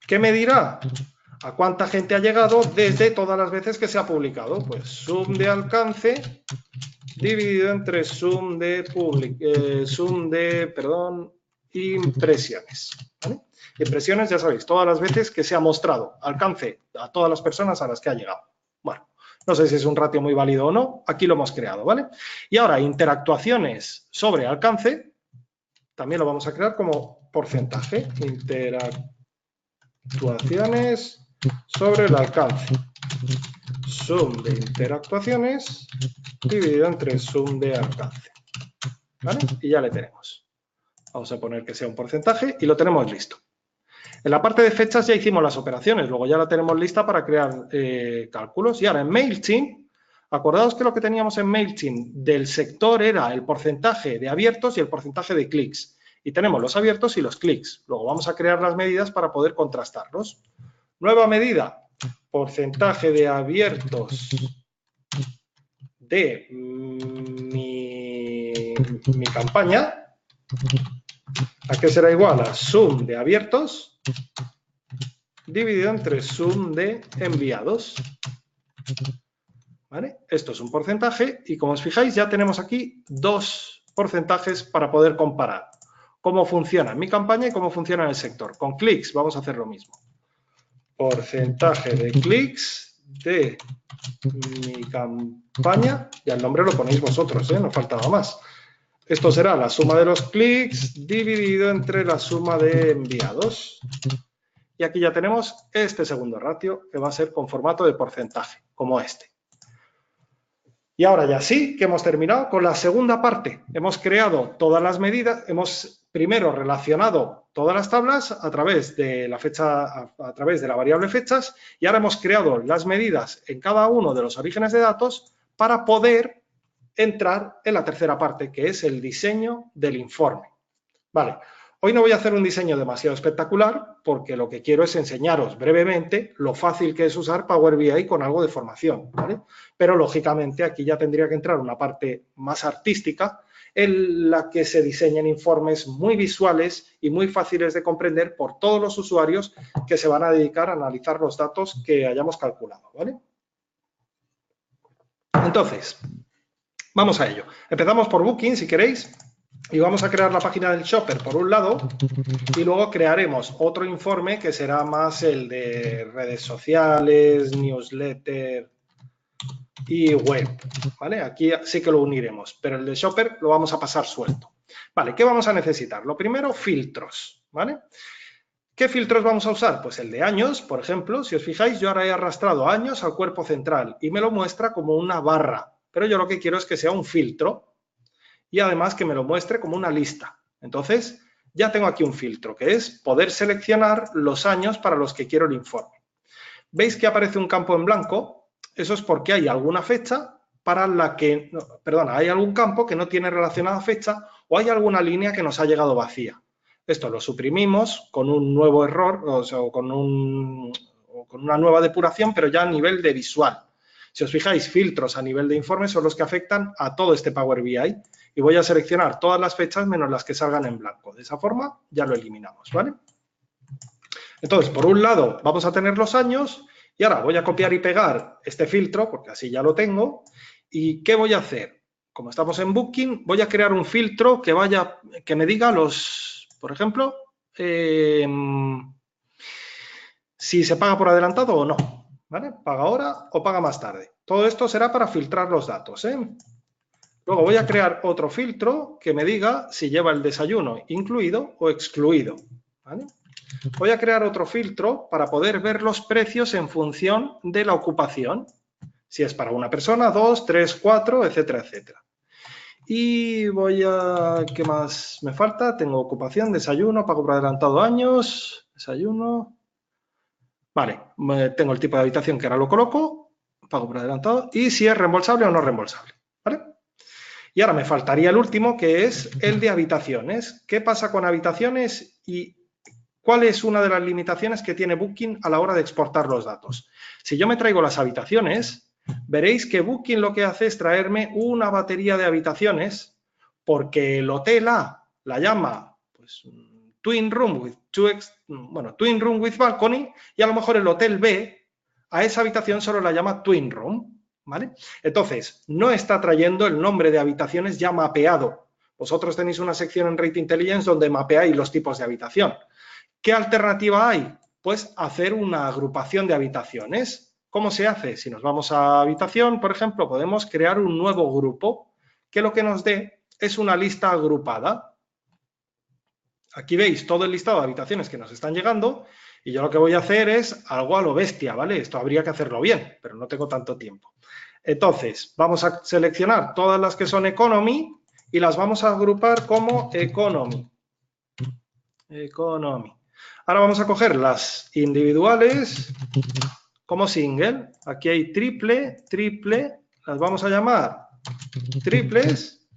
¿Qué medirá? ¿A cuánta gente ha llegado desde todas las veces que se ha publicado? Pues sum de alcance dividido entre sum de impresiones, ¿vale? Impresiones, ya sabéis, todas las veces que se ha mostrado alcance a todas las personas a las que ha llegado. Bueno, no sé si es un ratio muy válido o no, aquí lo hemos creado, ¿vale? Y ahora, interactuaciones sobre alcance, también lo vamos a crear como porcentaje. Interactuaciones sobre el alcance. Sum de interactuaciones dividido entre sum de alcance, ¿vale? Y ya le tenemos. Vamos a poner que sea un porcentaje y lo tenemos listo. En la parte de fechas ya hicimos las operaciones, luego ya la tenemos lista para crear cálculos. Y ahora en MailChimp, acordaos que lo que teníamos en MailChimp del sector era el porcentaje de abiertos y el porcentaje de clics. Y tenemos los abiertos y los clics. Luego vamos a crear las medidas para poder contrastarlos. Nueva medida, porcentaje de abiertos de mi campaña. ¿A qué será igual? A sum de abiertos dividido entre sum de enviados. ¿Vale? Esto es un porcentaje y como os fijáis ya tenemos aquí dos porcentajes para poder comparar cómo funciona en mi campaña y cómo funciona en el sector. Con clics vamos a hacer lo mismo. Porcentaje de clics de mi campaña, ya el nombre lo ponéis vosotros, no faltaba más. Esto será la suma de los clics dividido entre la suma de enviados. Y aquí ya tenemos este segundo ratio que va a ser con formato de porcentaje, como este. Y ahora ya sí que hemos terminado con la segunda parte. Hemos creado todas las medidas, hemos primero relacionado todas las tablas a través de la fecha, a través de la variable fechas, y ahora hemos creado las medidas en cada uno de los orígenes de datos para poder entrar en la tercera parte, que es el diseño del informe. Vale, hoy no voy a hacer un diseño demasiado espectacular porque lo que quiero es enseñaros brevemente lo fácil que es usar Power BI con algo de formación, ¿vale? Pero lógicamente aquí ya tendría que entrar una parte más artística en la que se diseñen informes muy visuales y muy fáciles de comprender por todos los usuarios que se van a dedicar a analizar los datos que hayamos calculado, ¿vale? Entonces, vamos a ello. Empezamos por Booking, si queréis, y vamos a crear la página del shopper por un lado y luego crearemos otro informe que será más el de redes sociales, newsletter y web, ¿vale? Aquí sí que lo uniremos, pero el de shopper lo vamos a pasar suelto. Vale, ¿qué vamos a necesitar? Lo primero, filtros, ¿vale? ¿Qué filtros vamos a usar? Pues el de años, por ejemplo. Si os fijáis, yo ahora he arrastrado años al cuerpo central y me lo muestra como una barra, pero yo lo que quiero es que sea un filtro y además que me lo muestre como una lista. Entonces, ya tengo aquí un filtro, que es poder seleccionar los años para los que quiero el informe. ¿Veis que aparece un campo en blanco? Eso es porque hay alguna fecha para la que, hay algún campo que no tiene relacionada fecha o hay alguna línea que nos ha llegado vacía. Esto lo suprimimos con un nuevo error, o sea, con una nueva depuración, pero ya a nivel de visual. Si os fijáis, filtros a nivel de informe son los que afectan a todo este Power BI y voy a seleccionar todas las fechas menos las que salgan en blanco. De esa forma ya lo eliminamos, ¿vale? Entonces, por un lado, vamos a tener los años y ahora voy a copiar y pegar este filtro, porque así ya lo tengo. ¿Y qué voy a hacer? Como estamos en Booking, voy a crear un filtro que me diga los, por ejemplo, si se paga por adelantado o no, ¿vale? ¿Paga ahora o paga más tarde? Todo esto será para filtrar los datos, ¿eh? Luego voy a crear otro filtro que me diga si lleva el desayuno incluido o excluido, ¿vale? Voy a crear otro filtro para poder ver los precios en función de la ocupación. Si es para una persona, 2, 3, 4, etcétera, etcétera. Y ¿qué más me falta? Tengo ocupación, desayuno, pago por adelantado años, desayuno. Vale, tengo el tipo de habitación que ahora lo coloco, pago por adelantado y si es reembolsable o no reembolsable, ¿vale? Y ahora me faltaría el último, que es el de habitaciones. ¿Qué pasa con habitaciones y cuál es una de las limitaciones que tiene Booking a la hora de exportar los datos? Si yo me traigo las habitaciones, veréis que Booking lo que hace es traerme una batería de habitaciones porque el hotel A la llama pues, Twin Room with Balcony y a lo mejor el hotel B a esa habitación solo la llama Twin Room. ¿Vale? Entonces, no está trayendo el nombre de habitaciones ya mapeado. Vosotros tenéis una sección en Rate Intelligence donde mapeáis los tipos de habitación. ¿Qué alternativa hay? Pues hacer una agrupación de habitaciones. ¿Cómo se hace? Si nos vamos a habitación, por ejemplo, podemos crear un nuevo grupo que lo que nos dé es una lista agrupada. Aquí veis todo el listado de habitaciones que nos están llegando y yo lo que voy a hacer es algo a lo bestia, ¿vale? Esto habría que hacerlo bien, pero no tengo tanto tiempo. Entonces, vamos a seleccionar todas las que son Economy y las vamos a agrupar como Economy. Economy. Ahora vamos a coger las individuales como single. Aquí hay triple, triple, las vamos a llamar triples.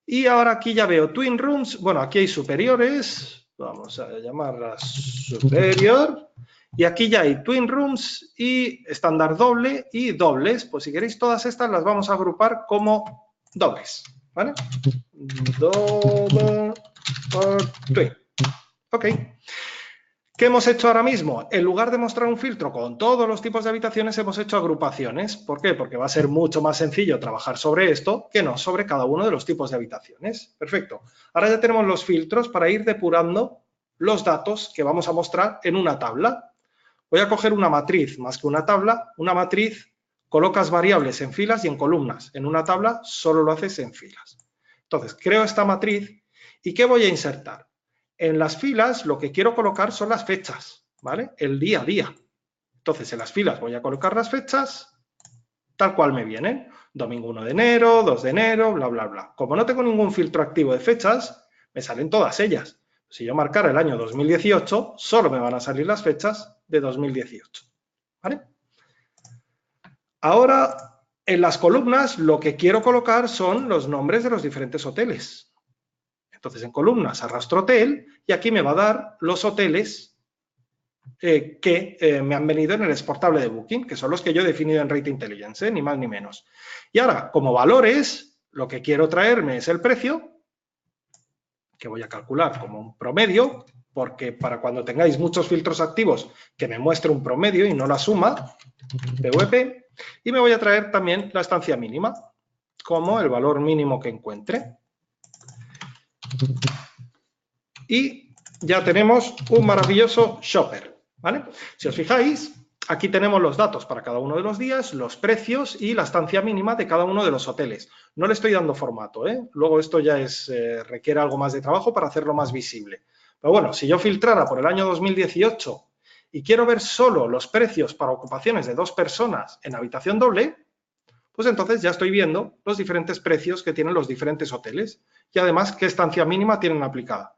Y ahora aquí ya veo twin rooms. Bueno, aquí hay superiores. Vamos a llamarlas superior. Y aquí ya hay twin rooms y estándar doble y dobles. Pues si queréis todas estas las vamos a agrupar como dobles. ¿Vale? Double or twin. Ok. ¿Qué hemos hecho ahora mismo? En lugar de mostrar un filtro con todos los tipos de habitaciones, hemos hecho agrupaciones. ¿Por qué? Porque va a ser mucho más sencillo trabajar sobre esto que no sobre cada uno de los tipos de habitaciones. Perfecto. Ahora ya tenemos los filtros para ir depurando los datos que vamos a mostrar en una tabla. Voy a coger una matriz más que una tabla. Una matriz colocas variables en filas y en columnas. En una tabla solo lo haces en filas. Entonces, creo esta matriz y ¿qué voy a insertar? En las filas lo que quiero colocar son las fechas, ¿vale? El día a día. Entonces, en las filas voy a colocar las fechas tal cual me vienen. Domingo 1 de enero, 2 de enero, bla, bla, bla. Como no tengo ningún filtro activo de fechas, me salen todas ellas. Si yo marcara el año 2018, solo me van a salir las fechas de 2018, ¿vale? Ahora, en las columnas, lo que quiero colocar son los nombres de los diferentes hoteles. Entonces, en columnas arrastro hotel y aquí me va a dar los hoteles que me han venido en el exportable de Booking, que son los que yo he definido en Rate Intelligence, ni más ni menos. Y ahora, como valores, lo que quiero traerme es el precio, que voy a calcular como un promedio, porque para cuando tengáis muchos filtros activos, que me muestre un promedio y no la suma, PVP, y me voy a traer también la estancia mínima, como el valor mínimo que encuentre. Y ya tenemos un maravilloso shopper, ¿vale? Si os fijáis, aquí tenemos los datos para cada uno de los días, los precios y la estancia mínima de cada uno de los hoteles. No le estoy dando formato, ¿eh? Luego esto ya requiere algo más de trabajo para hacerlo más visible. Pero bueno, si yo filtrara por el año 2018 y quiero ver solo los precios para ocupaciones de 2 personas en habitación doble, pues entonces ya estoy viendo los diferentes precios que tienen los diferentes hoteles y además qué estancia mínima tienen aplicada.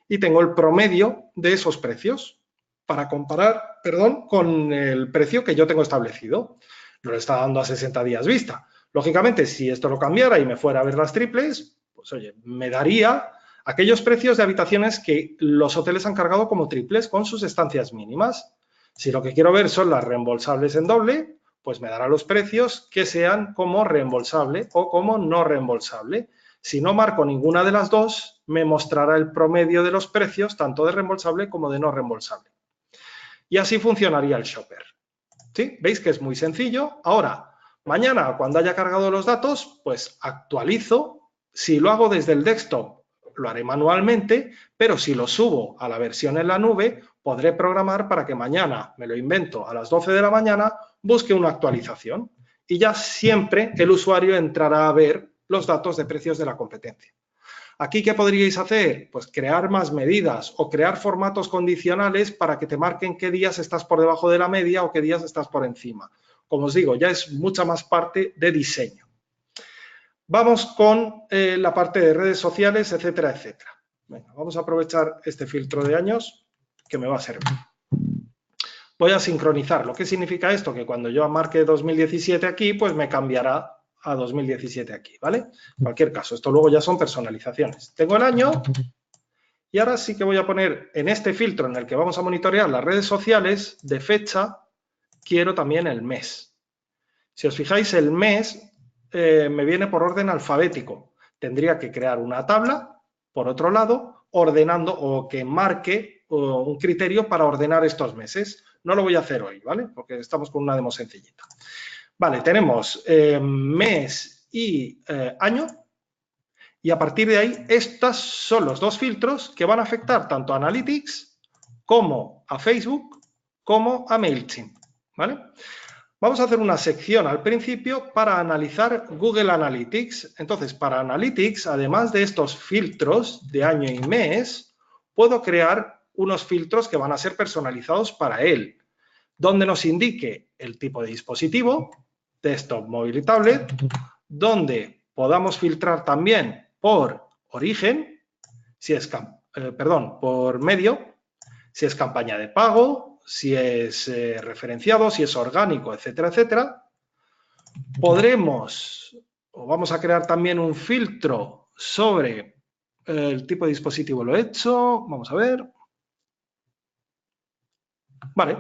Y tengo el promedio de esos precios para comparar, con el precio que yo tengo establecido. No le está dando a 60 días vista. Lógicamente, si esto lo cambiara y me fuera a ver las triples, pues oye, me daría aquellos precios de habitaciones que los hoteles han cargado como triples con sus estancias mínimas. Si lo que quiero ver son las reembolsables en doble, pues me dará los precios que sean como reembolsable o como no reembolsable. Si no marco ninguna de las dos, me mostrará el promedio de los precios, tanto de reembolsable como de no reembolsable. Y así funcionaría el shopper. ¿Sí? ¿Veis que es muy sencillo? Ahora, mañana, cuando haya cargado los datos, pues actualizo. Si lo hago desde el desktop, lo haré manualmente, pero si lo subo a la versión en la nube, podré programar para que mañana, me lo invento, a las 12 de la mañana, busque una actualización. Y ya siempre el usuario entrará a ver los datos de precios de la competencia. ¿Aquí qué podríais hacer? Pues crear más medidas o crear formatos condicionales para que te marquen qué días estás por debajo de la media o qué días estás por encima. Como os digo, ya es mucha más parte de diseño. Vamos con la parte de redes sociales, etcétera, etcétera. Venga, vamos a aprovechar este filtro de años que me va a servir. Voy a sincronizar. ¿Lo que significa esto? Que cuando yo marque 2017 aquí, pues me cambiará a 2017 aquí, ¿vale? En cualquier caso, esto luego ya son personalizaciones. Tengo el año y ahora sí que voy a poner en este filtro en el que vamos a monitorear las redes sociales de fecha, quiero también el mes. Si os fijáis, el mes me viene por orden alfabético. Tendría que crear una tabla, por otro lado, ordenando o que marque un criterio para ordenar estos meses. No lo voy a hacer hoy, ¿vale? Porque estamos con una demo sencillita. Vale, tenemos mes y año y a partir de ahí estos son los dos filtros que van a afectar tanto a Analytics como a Facebook como a MailChimp, ¿vale? Vamos a hacer una sección al principio para analizar Google Analytics. Entonces, para Analytics, además de estos filtros de año y mes, puedo crear unos filtros que van a ser personalizados para él, donde nos indique el tipo de dispositivo, desktop, móvil y tablet, donde podamos filtrar también por origen, si es por medio, si es campaña de pago, si es referenciado, si es orgánico, etcétera, etcétera. Podremos, o vamos a crear también un filtro sobre el tipo de dispositivo, lo he hecho, vamos a ver. Vale,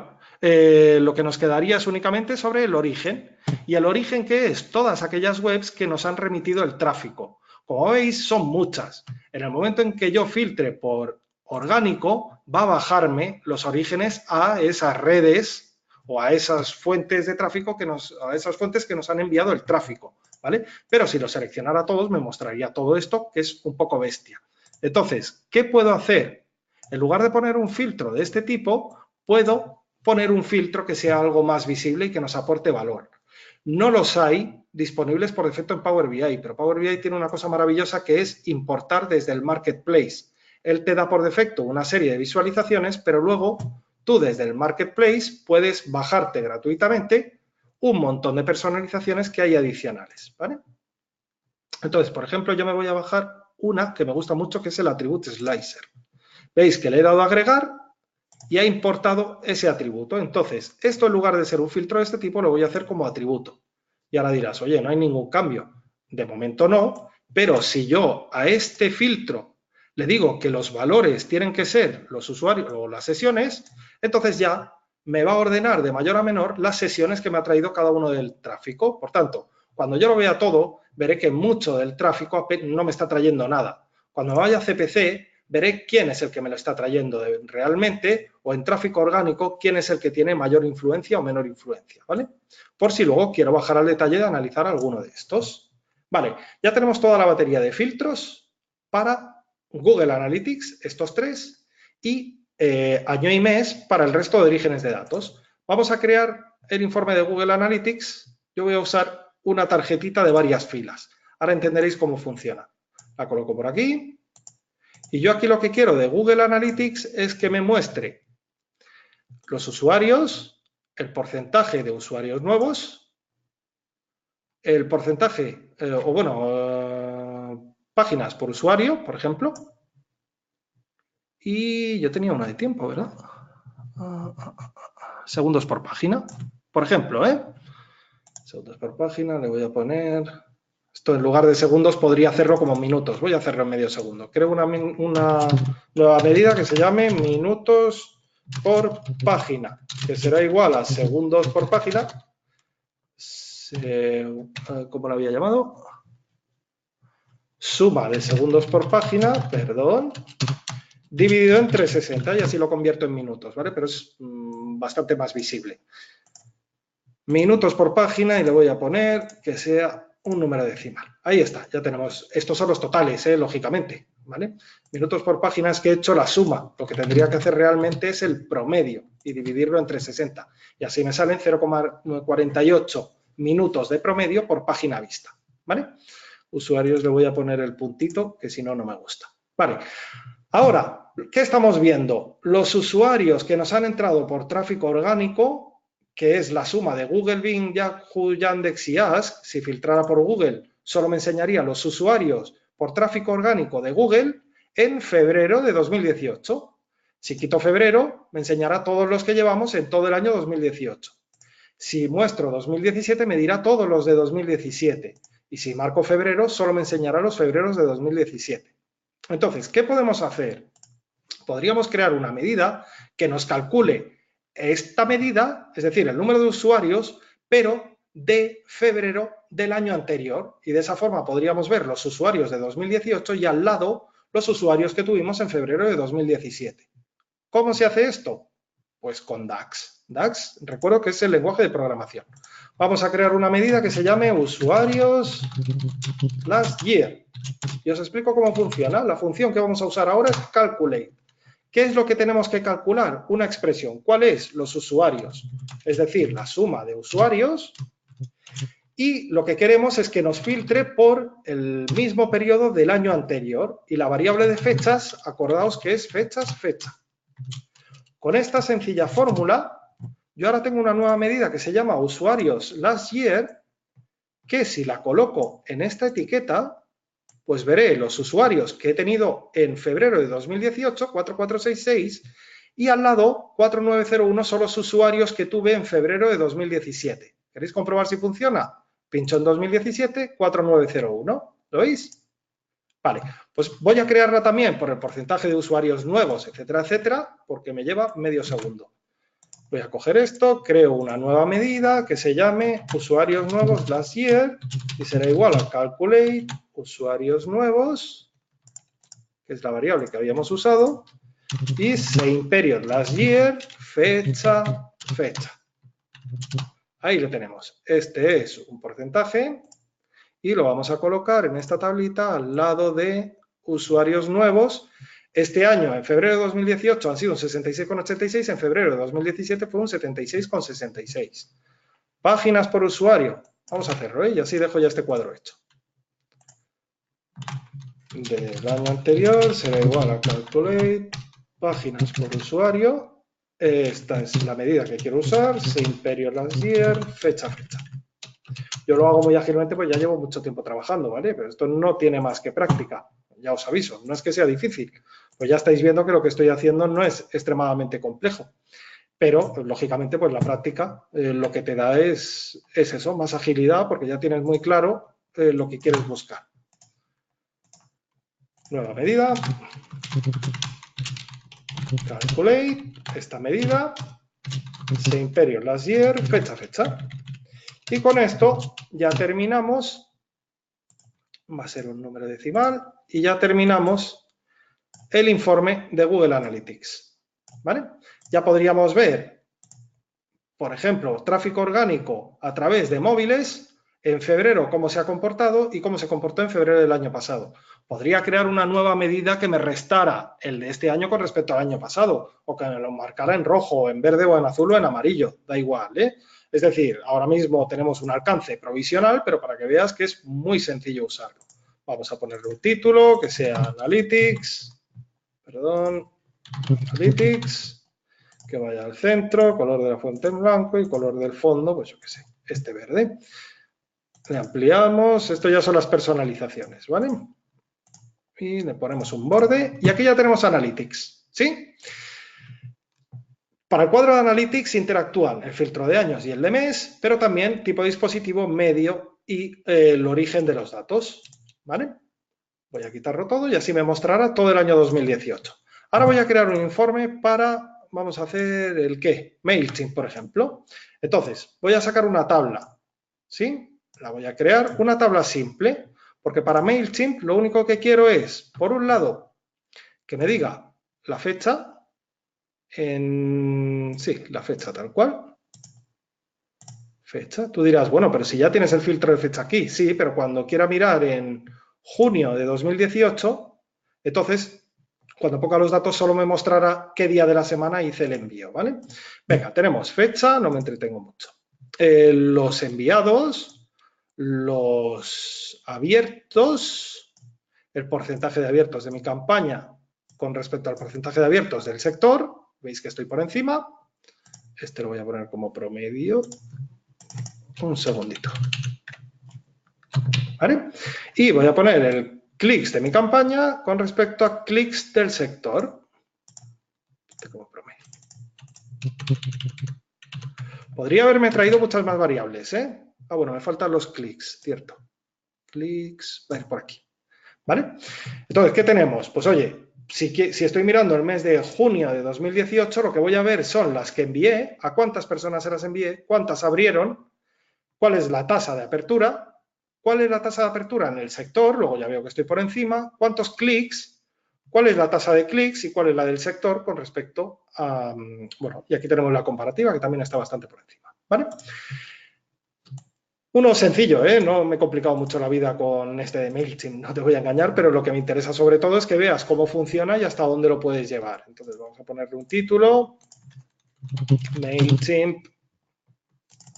lo que nos quedaría es únicamente sobre el origen. ¿Y el origen qué es? Todas aquellas webs que nos han remitido el tráfico. Como veis, son muchas. En el momento en que yo filtre por orgánico, va a bajarme los orígenes a esas redes o a esas fuentes de tráfico a esas fuentes que nos han enviado el tráfico, ¿vale? Pero si lo seleccionara todos, me mostraría todo esto, que es un poco bestia. Entonces, ¿qué puedo hacer? En lugar de poner un filtro de este tipo, puedo poner un filtro que sea algo más visible y que nos aporte valor. No los hay disponibles por defecto en Power BI, pero Power BI tiene una cosa maravillosa que es importar desde el Marketplace. Él te da por defecto una serie de visualizaciones, pero luego tú desde el Marketplace puedes bajarte gratuitamente un montón de personalizaciones que hay adicionales, ¿vale? Entonces, por ejemplo, yo me voy a bajar una que me gusta mucho, que es el Attribute Slicer. Veis que le he dado a agregar y ha importado ese atributo. Entonces, esto en lugar de ser un filtro de este tipo, lo voy a hacer como atributo. Y ahora dirás, oye, no hay ningún cambio. De momento no, pero si yo a este filtro le digo que los valores tienen que ser los usuarios o las sesiones, entonces ya me va a ordenar de mayor a menor las sesiones que me ha traído cada uno del tráfico. Por tanto, cuando yo lo vea todo, veré que mucho del tráfico no me está trayendo nada. Cuando me vaya a CPC, veré quién es el que me lo está trayendo realmente, o en tráfico orgánico, quién es el que tiene mayor influencia o menor influencia, ¿vale? Por si luego quiero bajar al detalle de analizar alguno de estos. Vale, ya tenemos toda la batería de filtros para Google Analytics, estos tres, y año y mes para el resto de orígenes de datos. Vamos a crear el informe de Google Analytics. Yo voy a usar una tarjetita de varias filas. Ahora entenderéis cómo funciona. La coloco por aquí. Y yo aquí lo que quiero de Google Analytics es que me muestre los usuarios, el porcentaje de usuarios nuevos, el porcentaje, páginas por usuario, por ejemplo. Y yo tenía una de tiempo, ¿verdad? Segundos por página, por ejemplo, ¿eh? Segundos por página, le voy a poner... Esto en lugar de segundos podría hacerlo como minutos. Voy a hacerlo en medio segundo. Creo una nueva medida que se llame minutos por página, que será igual a segundos por página. ¿Cómo lo había llamado? Suma de segundos por página, perdón, dividido entre 60 y así lo convierto en minutos, ¿vale? Pero es bastante más visible. Minutos por página y le voy a poner que sea un número decimal. Ahí está, ya tenemos, estos son los totales, lógicamente, ¿vale? Minutos por página es que he hecho la suma, lo que tendría que hacer realmente es el promedio y dividirlo entre 60. Y así me salen 0,48 minutos de promedio por página vista, ¿vale? Usuarios le voy a poner el puntito, que si no, no me gusta. Vale, ahora, ¿qué estamos viendo? Los usuarios que nos han entrado por tráfico orgánico, que es la suma de Google, Bing, Yahoo, Yandex y Ask. Si filtrara por Google, solo me enseñaría los usuarios por tráfico orgánico de Google en febrero de 2018. Si quito febrero, me enseñará todos los que llevamos en todo el año 2018. Si muestro 2017, me dirá todos los de 2017. Y si marco febrero, solo me enseñará los febreros de 2017. Entonces, ¿qué podemos hacer? Podríamos crear una medida que nos calcule esta medida, es decir, el número de usuarios, pero de febrero del año anterior. Y de esa forma podríamos ver los usuarios de 2018 y al lado los usuarios que tuvimos en febrero de 2017. ¿Cómo se hace esto? Pues con DAX. DAX, recuerdo que es el lenguaje de programación. Vamos a crear una medida que se llame usuarios last year. Y os explico cómo funciona. La función que vamos a usar ahora es calculate. ¿Qué es lo que tenemos que calcular? Una expresión. ¿Cuál es? Los usuarios. Es decir, la suma de usuarios. Y lo que queremos es que nos filtre por el mismo periodo del año anterior. Y la variable de fechas, acordaos que es fechas, fecha. Con esta sencilla fórmula, yo ahora tengo una nueva medida que se llama usuarios last year, que si la coloco en esta etiqueta, pues veré los usuarios que he tenido en febrero de 2018, 4466, y al lado 4901 son los usuarios que tuve en febrero de 2017. ¿Queréis comprobar si funciona? Pincho en 2017, 4901. ¿Lo veis? Vale, pues voy a crearla también por el porcentaje de usuarios nuevos, etcétera, etcétera, porque me lleva medio segundo. Voy a coger esto, creo una nueva medida que se llame usuarios nuevos last year y será igual a calculate usuarios nuevos, que es la variable que habíamos usado, y same period last year, fecha, fecha. Ahí lo tenemos. Este es un porcentaje y lo vamos a colocar en esta tablita al lado de usuarios nuevos. Este año, en febrero de 2018, han sido un 66,86, en febrero de 2017 fue un 76,66. Páginas por usuario. Vamos a hacerlo, ¿eh? Y así dejo ya este cuadro hecho. Del año anterior será igual a calculate páginas por usuario. Esta es la medida que quiero usar, same period last year, fecha, fecha. Yo lo hago muy ágilmente, pues ya llevo mucho tiempo trabajando, ¿vale? Pero esto no tiene más que práctica, ya os aviso, no es que sea difícil. Pues ya estáis viendo que lo que estoy haciendo no es extremadamente complejo. Pero, pues, lógicamente, pues la práctica lo que te da es eso, más agilidad, porque ya tienes muy claro lo que quieres buscar. Nueva medida. Calculate esta medida. Same period last year, fecha, fecha. Y con esto ya terminamos. Va a ser un número decimal. Y ya terminamos el informe de Google Analytics. ¿Vale? Ya podríamos ver, por ejemplo, tráfico orgánico a través de móviles en febrero, cómo se ha comportado y cómo se comportó en febrero del año pasado. Podría crear una nueva medida que me restara el de este año con respecto al año pasado, o que me lo marcara en rojo, en verde o en azul o en amarillo, da igual, ¿eh? Es decir, ahora mismo tenemos un alcance provisional, pero para que veas que es muy sencillo usarlo. Vamos a ponerle un título que sea Analytics, Analytics, que vaya al centro, color de la fuente en blanco y color del fondo, pues yo qué sé, este verde. Le ampliamos, esto ya son las personalizaciones, ¿vale? Y le ponemos un borde y aquí ya tenemos Analytics, ¿sí? Para el cuadro de Analytics interactúan el filtro de años y el de mes, pero también tipo de dispositivo, medio y el origen de los datos, ¿vale? Voy a quitarlo todo y así me mostrará todo el año 2018. Ahora voy a crear un informe para, vamos a hacer el qué, MailChimp, por ejemplo. Entonces, voy a sacar una tabla, ¿sí? La voy a crear, una tabla simple, porque para MailChimp lo único que quiero es, por un lado, que me diga la fecha, sí, la fecha tal cual. Fecha, tú dirás, bueno, pero si ya tienes el filtro de fecha aquí, sí, pero cuando quiera mirar en junio de 2018, entonces, cuando ponga los datos, solo me mostrará qué día de la semana hice el envío, ¿vale? Venga, tenemos fecha, no me entretengo mucho. Los enviados, los abiertos, el porcentaje de abiertos de mi campaña con respecto al porcentaje de abiertos del sector, veis que estoy por encima. Este lo voy a poner como promedio. Un segundito. ¿Vale? Y voy a poner el clics de mi campaña con respecto a clics del sector. Como promedio. Podría haberme traído muchas más variables, ¿eh? Ah, bueno, me faltan los clics, cierto. Clics, va a ir por aquí. ¿Vale? Entonces, ¿qué tenemos? Pues oye, si estoy mirando el mes de junio de 2018, lo que voy a ver son las que envié, a cuántas personas se las envié, cuántas abrieron, cuál es la tasa de apertura, cuál es la tasa de apertura en el sector, luego ya veo que estoy por encima, cuántos clics, cuál es la tasa de clics y cuál es la del sector con respecto a, bueno, y aquí tenemos la comparativa que también está bastante por encima, ¿vale? Uno sencillo, ¿eh? No me he complicado mucho la vida con este de MailChimp, no te voy a engañar, pero lo que me interesa sobre todo es que veas cómo funciona y hasta dónde lo puedes llevar. Entonces vamos a ponerle un título, MailChimp,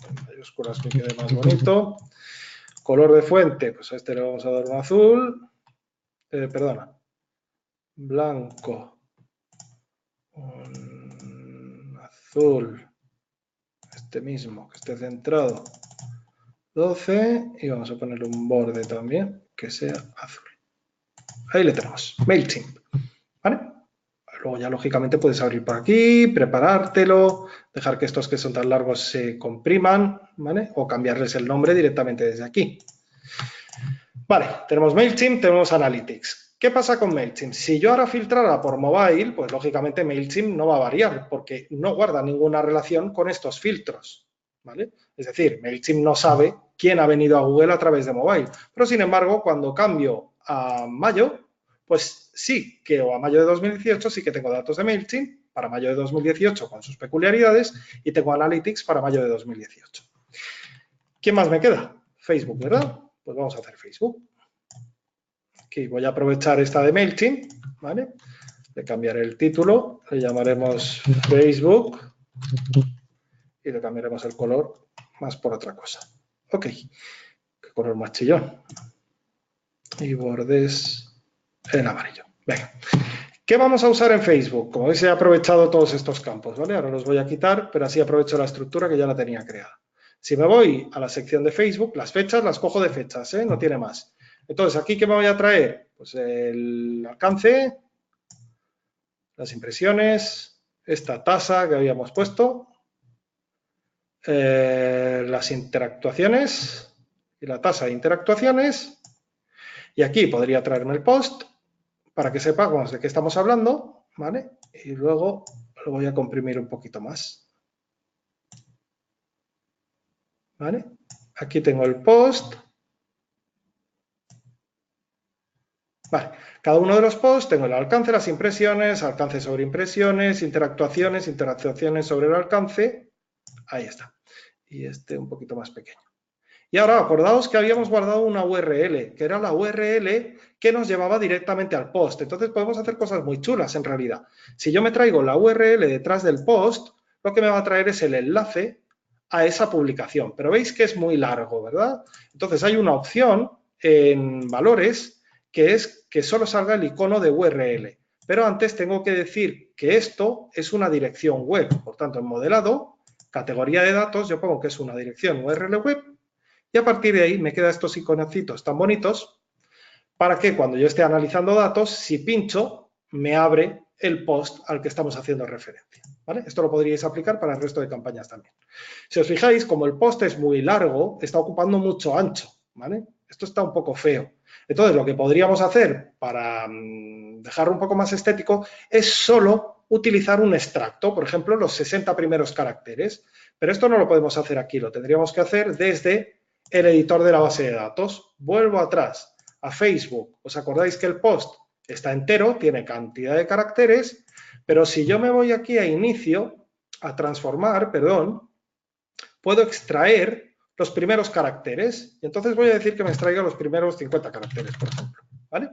en mayúsculas que quede más bonito. Color de fuente, pues a este le vamos a dar un azul, perdona, blanco, un azul, este mismo, que esté centrado, 12, y vamos a ponerle un borde también, que sea azul. Ahí le tenemos, MailChimp, ¿vale? Luego ya, lógicamente, puedes abrir por aquí, preparártelo, dejar que estos que son tan largos se compriman, ¿vale? O cambiarles el nombre directamente desde aquí. Vale, tenemos MailChimp, tenemos Analytics. ¿Qué pasa con MailChimp? Si yo ahora filtrara por mobile, pues lógicamente MailChimp no va a variar porque no guarda ninguna relación con estos filtros, ¿vale? Es decir, MailChimp no sabe quién ha venido a Google a través de mobile. Pero, sin embargo, cuando cambio a mayo, pues sí que, o a mayo de 2018, sí que tengo datos de MailChimp para mayo de 2018 con sus peculiaridades y tengo Analytics para mayo de 2018. ¿Quién más me queda? Facebook, ¿verdad? Pues vamos a hacer Facebook. Aquí voy a aprovechar esta de MailChimp, ¿vale? Le cambiaré el título, le llamaremos Facebook y le cambiaremos el color más por otra cosa. Ok, qué color más chillón. Y bordes en amarillo. Venga. ¿Qué vamos a usar en Facebook? Como veis, he aprovechado todos estos campos, ¿vale? Ahora los voy a quitar, pero así aprovecho la estructura que ya la tenía creada. Si me voy a la sección de Facebook, las fechas las cojo de fechas, ¿eh? No tiene más. Entonces, ¿aquí qué me voy a traer? Pues el alcance, las impresiones, esta tasa que habíamos puesto, las interactuaciones y la tasa de interactuaciones. Y aquí podría traerme el post para que sepamos de qué estamos hablando, ¿vale? Y luego lo voy a comprimir un poquito más. ¿Vale? Aquí tengo el post. Vale, cada uno de los posts tengo el alcance, las impresiones, alcance sobre impresiones, interactuaciones, interactuaciones sobre el alcance. Ahí está. Y este un poquito más pequeño. Y ahora, acordaos que habíamos guardado una URL, que era la URL que nos llevaba directamente al post. Entonces podemos hacer cosas muy chulas en realidad. Si yo me traigo la URL detrás del post, lo que me va a traer es el enlace a esa publicación. Pero veis que es muy largo, ¿verdad? Entonces hay una opción en valores que es que solo salga el icono de URL. Pero antes tengo que decir que esto es una dirección web. Por tanto, en modelado, categoría de datos, yo pongo que es una dirección URL web. Y a partir de ahí me quedan estos iconecitos tan bonitos para que cuando yo esté analizando datos, si pincho, me abre el post al que estamos haciendo referencia, ¿vale? Esto lo podríais aplicar para el resto de campañas también. Si os fijáis, como el post es muy largo, está ocupando mucho ancho, ¿vale? Esto está un poco feo. Entonces, lo que podríamos hacer para dejarlo un poco más estético es solo utilizar un extracto, por ejemplo, los 60 primeros caracteres. Pero esto no lo podemos hacer aquí, lo tendríamos que hacer desde el editor de la base de datos. Vuelvo atrás a Facebook. ¿Os acordáis que el post está entero, tiene cantidad de caracteres? Pero si yo me voy aquí a inicio, a transformar, perdón, puedo extraer los primeros caracteres. Y entonces voy a decir que me extraiga los primeros 50 caracteres, por ejemplo, ¿vale?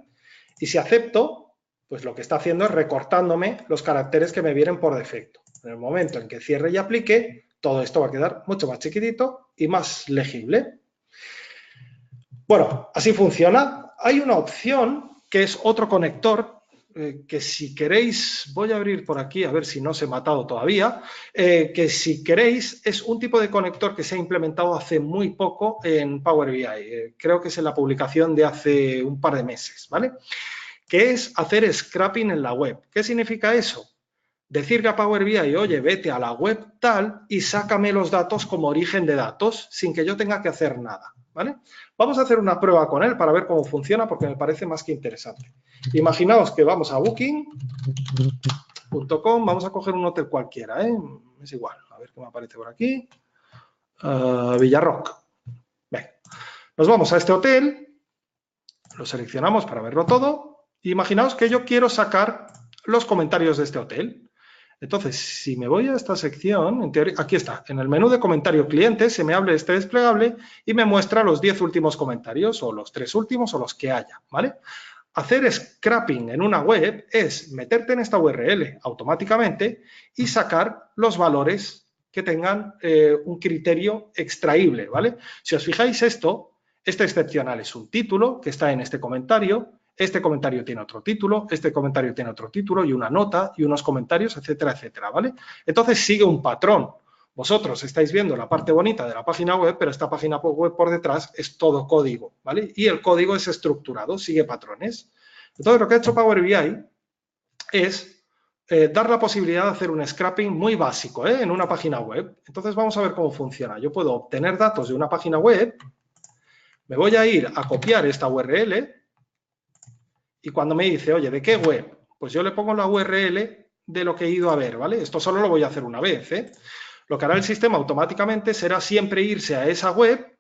Y si acepto, pues lo que está haciendo es recortándome los caracteres que me vienen por defecto. En el momento en que cierre y aplique, todo esto va a quedar mucho más chiquitito y más legible. Bueno, así funciona. Hay una opción que es otro conector que si queréis, voy a abrir por aquí a ver si no se ha matado todavía, que si queréis es un tipo de conector que se ha implementado hace muy poco en Power BI. Creo que es en la publicación de hace un par de meses, ¿vale? Que es hacer scrapping en la web. ¿Qué significa eso? Decirle a Power BI, oye, vete a la web tal y sácame los datos como origen de datos sin que yo tenga que hacer nada, ¿vale? Vamos a hacer una prueba con él para ver cómo funciona porque me parece más que interesante. Imaginaos que vamos a booking.com, vamos a coger un hotel cualquiera, ¿eh? Es igual, a ver qué me aparece por aquí. Villarrock. Venga. Nos vamos a este hotel, lo seleccionamos para verlo todo. Imaginaos que yo quiero sacar los comentarios de este hotel. Entonces, si me voy a esta sección, en teoría, aquí está, en el menú de comentario cliente, se me abre este desplegable y me muestra los 10 últimos comentarios o los 3 últimos o los que haya, ¿vale? Hacer scrapping en una web es meterte en esta URL automáticamente y sacar los valores que tengan un criterio extraíble, ¿vale? Si os fijáis este excepcional es un título que está en este comentario. Este comentario tiene otro título, este comentario tiene otro título y una nota y unos comentarios, etcétera, etcétera, ¿vale? Entonces sigue un patrón. Vosotros estáis viendo la parte bonita de la página web, pero esta página web por detrás es todo código, ¿vale? Y el código es estructurado, sigue patrones. Entonces, lo que ha hecho Power BI es dar la posibilidad de hacer un scraping muy básico en una página web. Entonces, vamos a ver cómo funciona. Yo puedo obtener datos de una página web, me voy a ir a copiar esta URL y cuando me dice, oye, ¿de qué web? Pues yo le pongo la URL de lo que he ido a ver, ¿vale? Esto solo lo voy a hacer una vez, ¿eh? Lo que hará el sistema automáticamente será siempre irse a esa web,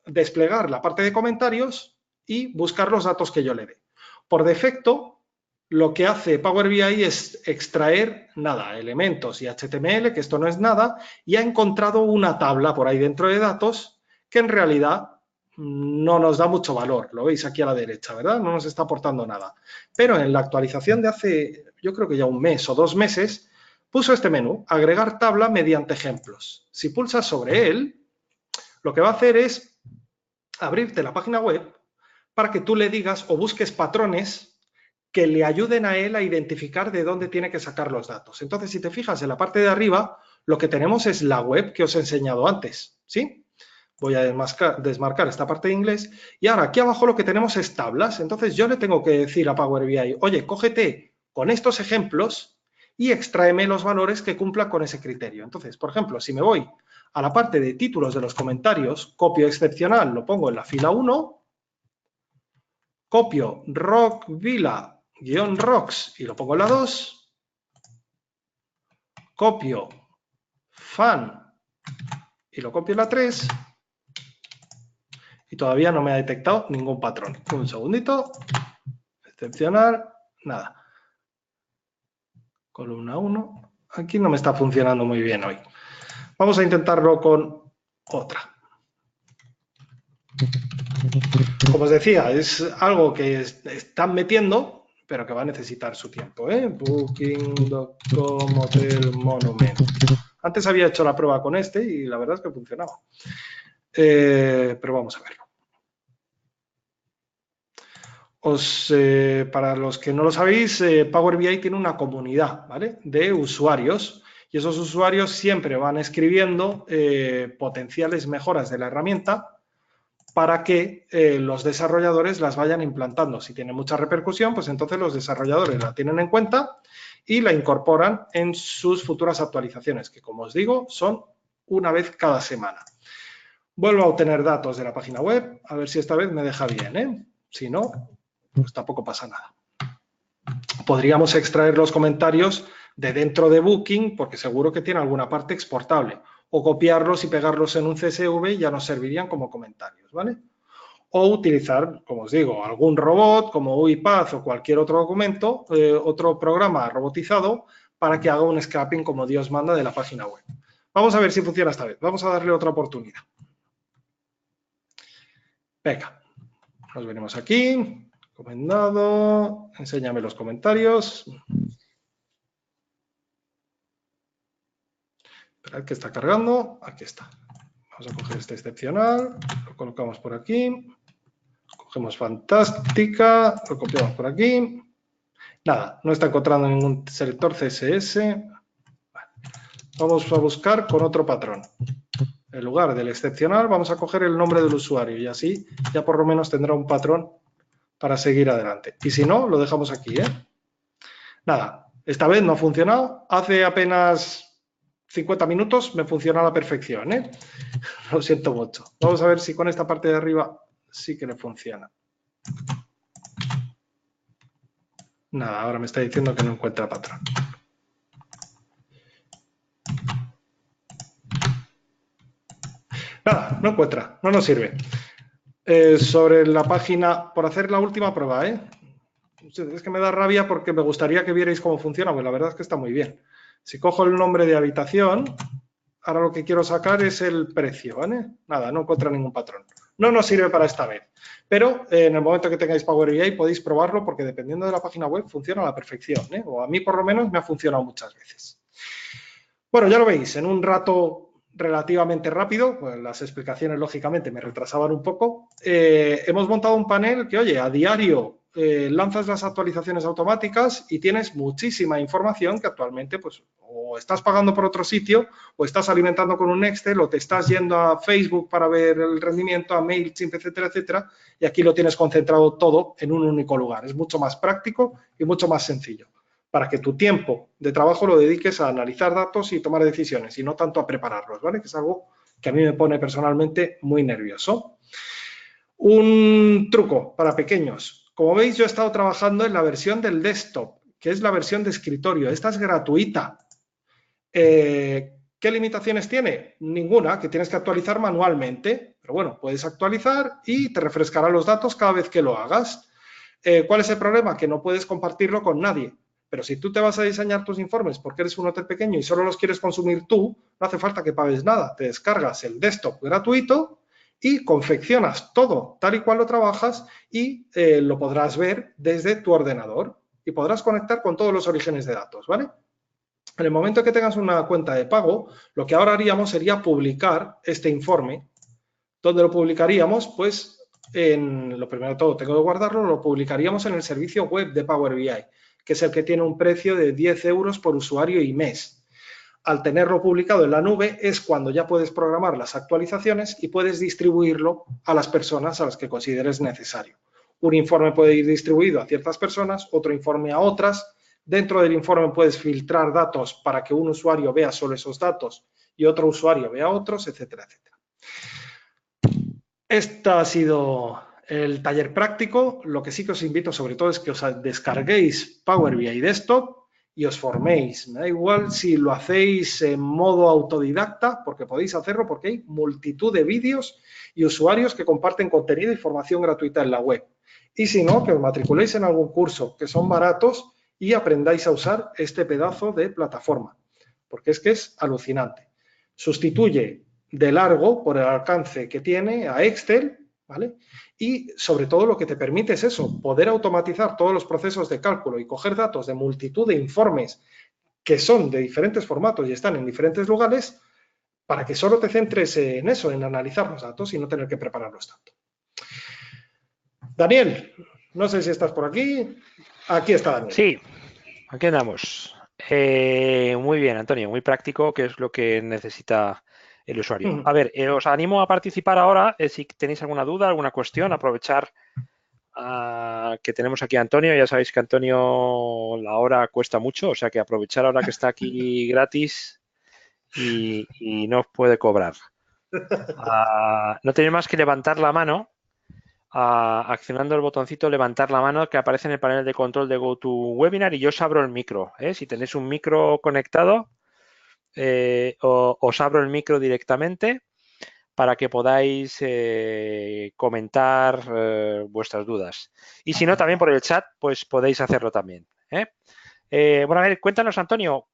desplegar la parte de comentarios y buscar los datos que yo le dé. Por defecto, lo que hace Power BI es extraer nada, elementos y HTML, que esto no es nada, y ha encontrado una tabla por ahí dentro de datos que en realidad no nos da mucho valor. Lo veis aquí a la derecha, ¿verdad? No nos está aportando nada. Pero en la actualización de hace, yo creo que ya un mes o 2 meses, puso este menú, agregar tabla mediante ejemplos. Si pulsas sobre él, lo que va a hacer es abrirte la página web para que tú le digas o busques patrones que le ayuden a él a identificar de dónde tiene que sacar los datos. Entonces, si te fijas en la parte de arriba, lo que tenemos es la web que os he enseñado antes, ¿sí? Voy a desmarcar esta parte de inglés y ahora aquí abajo lo que tenemos es tablas. Entonces, yo le tengo que decir a Power BI, oye, cógete con estos ejemplos y extráeme los valores que cumplan con ese criterio. Entonces, por ejemplo, si me voy a la parte de títulos de los comentarios, copio excepcional, lo pongo en la fila 1, copio rock vila -rocks y lo pongo en la 2, copio fan y lo copio en la 3 y todavía no me ha detectado ningún patrón. Un segundito, excepcional, nada. Columna 1, aquí no me está funcionando muy bien hoy. Vamos a intentarlo con otra. Como os decía, es algo que están metiendo, pero que va a necesitar su tiempo. Booking.com Hotel Monument. Antes había hecho la prueba con este y la verdad es que funcionaba. Pero vamos a verlo. Para los que no lo sabéis, Power BI tiene una comunidad, ¿vale?, de usuarios y esos usuarios siempre van escribiendo potenciales mejoras de la herramienta para que los desarrolladores las vayan implantando. Si tiene mucha repercusión, pues entonces los desarrolladores la tienen en cuenta y la incorporan en sus futuras actualizaciones, que como os digo, son una vez cada semana. Vuelvo a obtener datos de la página web, a ver si esta vez me deja bien, ¿eh? Si no, pues tampoco pasa nada. Podríamos extraer los comentarios de dentro de Booking, porque seguro que tiene alguna parte exportable, o copiarlos y pegarlos en un CSV y ya nos servirían como comentarios, ¿vale? O utilizar, como os digo, algún robot como UiPath o cualquier otro documento, otro programa robotizado para que haga un scraping como Dios manda de la página web. Vamos a ver si funciona esta vez. Vamos a darle otra oportunidad. Venga, nos venimos aquí. Recomendado, enséñame los comentarios. Esperad que está cargando. Aquí está. Vamos a coger este excepcional, lo colocamos por aquí. Cogemos fantástica, lo copiamos por aquí. Nada, no está encontrando ningún selector CSS. Vamos a buscar con otro patrón. En lugar del excepcional, vamos a coger el nombre del usuario y así ya por lo menos tendrá un patrón para seguir adelante. Y si no, lo dejamos aquí, Nada, esta vez no ha funcionado. Hace apenas 50 minutos me funcionó a la perfección, Lo siento mucho. Vamos a ver si con esta parte de arriba sí que le funciona. Nada, ahora me está diciendo que no encuentra patrón. Nada, no encuentra, no nos sirve. Sobre la página, por hacer la última prueba, Es que me da rabia porque me gustaría que vierais cómo funciona, pues la verdad es que está muy bien. Si cojo el nombre de habitación, ahora lo que quiero sacar es el precio, ¿vale? Nada, no encuentra ningún patrón. No nos sirve para esta vez. Pero en el momento que tengáis Power BI podéis probarlo porque dependiendo de la página web funciona a la perfección, O a mí por lo menos me ha funcionado muchas veces. Bueno, ya lo veis, en un rato relativamente rápido, pues las explicaciones lógicamente me retrasaban un poco, hemos montado un panel que, oye, a diario lanzas las actualizaciones automáticas y tienes muchísima información que actualmente pues o estás pagando por otro sitio o estás alimentando con un Excel o te estás yendo a Facebook para ver el rendimiento, a MailChimp, etcétera, etcétera, y aquí lo tienes concentrado todo en un único lugar. Es mucho más práctico y mucho más sencillo para que tu tiempo de trabajo lo dediques a analizar datos y tomar decisiones y no tanto a prepararlos, ¿vale? Que es algo que a mí me pone personalmente muy nervioso. Un truco para pequeños. Como veis, yo he estado trabajando en la versión del desktop, que es la versión de escritorio. Esta es gratuita. ¿Qué limitaciones tiene? Ninguna, que tienes que actualizar manualmente. Pero bueno, puedes actualizar y te refrescará los datos cada vez que lo hagas. ¿Cuál es el problema? Que no puedes compartirlo con nadie. Pero si tú te vas a diseñar tus informes porque eres un hotel pequeño y solo los quieres consumir tú, no hace falta que pagues nada. Te descargas el desktop gratuito y confeccionas todo tal y cual lo trabajas y lo podrás ver desde tu ordenador y podrás conectar con todos los orígenes de datos, ¿vale? En el momento que tengas una cuenta de pago, lo que ahora haríamos sería publicar este informe. ¿Dónde lo publicaríamos? Pues lo primero de todo tengo que guardarlo, lo publicaríamos en el servicio web de Power BI, que es el que tiene un precio de 10 euros por usuario y mes. Al tenerlo publicado en la nube es cuando ya puedes programar las actualizaciones y puedes distribuirlo a las personas a las que consideres necesario. Un informe puede ir distribuido a ciertas personas, otro informe a otras. Dentro del informe puedes filtrar datos para que un usuario vea solo esos datos y otro usuario vea otros, etcétera, etcétera. Este ha sido el taller práctico. Lo que sí que os invito sobre todo es que os descarguéis Power BI Desktop y os forméis. Me da igual si lo hacéis en modo autodidacta, porque podéis hacerlo porque hay multitud de vídeos y usuarios que comparten contenido y formación gratuita en la web. Y si no, que os matriculéis en algún curso, que son baratos, y aprendáis a usar este pedazo de plataforma, porque es que es alucinante. Sustituye de largo por el alcance que tiene a Excel, ¿vale? Y sobre todo lo que te permite es eso, poder automatizar todos los procesos de cálculo y coger datos de multitud de informes que son de diferentes formatos y están en diferentes lugares para que solo te centres en eso, en analizar los datos y no tener que prepararlos tanto. Daniel, no sé si estás por aquí. Aquí está Daniel. Sí, aquí andamos. Muy bien, Antonio, muy práctico, que es lo que necesita el usuario. A ver, os animo a participar ahora. Si tenéis alguna duda, alguna cuestión, aprovechar que tenemos aquí a Antonio. Ya sabéis que Antonio la hora cuesta mucho, o sea que aprovechar ahora que está aquí gratis y no os puede cobrar. No tenéis más que levantar la mano. Accionando el botoncito levantar la mano que aparece en el panel de control de GoToWebinar y yo os abro el micro. Si tenéis un micro conectado, os abro el micro directamente para que podáis comentar vuestras dudas. Y si no, también por el chat, pues podéis hacerlo también. Bueno, a ver, cuéntanos, Antonio,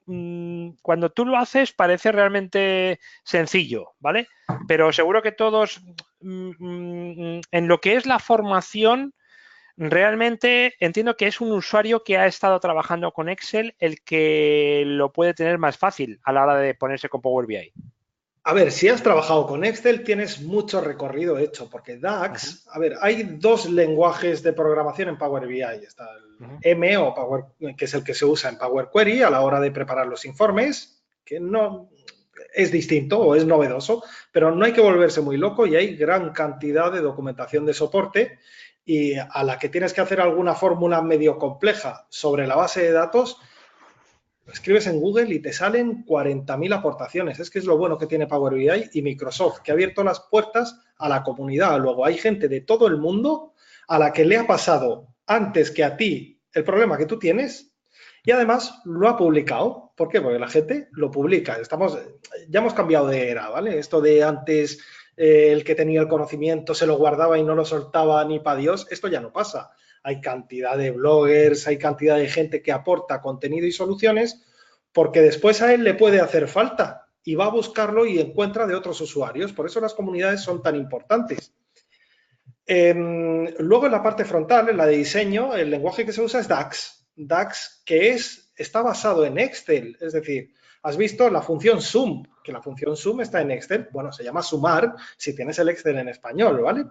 cuando tú lo haces parece realmente sencillo, ¿vale? Pero seguro que todos, en lo que es la formación, realmente entiendo que es un usuario que ha estado trabajando con Excel el que lo puede tener más fácil a la hora de ponerse con Power BI. A ver, si has trabajado con Excel, tienes mucho recorrido hecho, porque DAX, a ver, hay dos lenguajes de programación en Power BI. Está el M o Power, que es el que se usa en Power Query a la hora de preparar los informes, que no es distinto o es novedoso, pero no hay que volverse muy loco y hay gran cantidad de documentación de soporte y a la que tienes que hacer alguna fórmula medio compleja sobre la base de datos, lo escribes en Google y te salen 40.000 aportaciones. Es que es lo bueno que tiene Power BI y Microsoft, que ha abierto las puertas a la comunidad. Luego hay gente de todo el mundo a la que le ha pasado antes que a ti el problema que tú tienes y además lo ha publicado. ¿Por qué? Porque la gente lo publica. Ya hemos cambiado de era, ¿vale? Esto de antes el que tenía el conocimiento se lo guardaba y no lo soltaba ni para Dios, esto ya no pasa. Hay cantidad de bloggers, hay cantidad de gente que aporta contenido y soluciones porque después a él le puede hacer falta y va a buscarlo y encuentra de otros usuarios. Por eso las comunidades son tan importantes. Luego en la parte frontal, en la de diseño, el lenguaje que se usa es DAX. DAX que está basado en Excel, es decir, has visto la función sum. que la función sum está en Excel. Bueno, se llama sumar si tienes el Excel en español, ¿vale?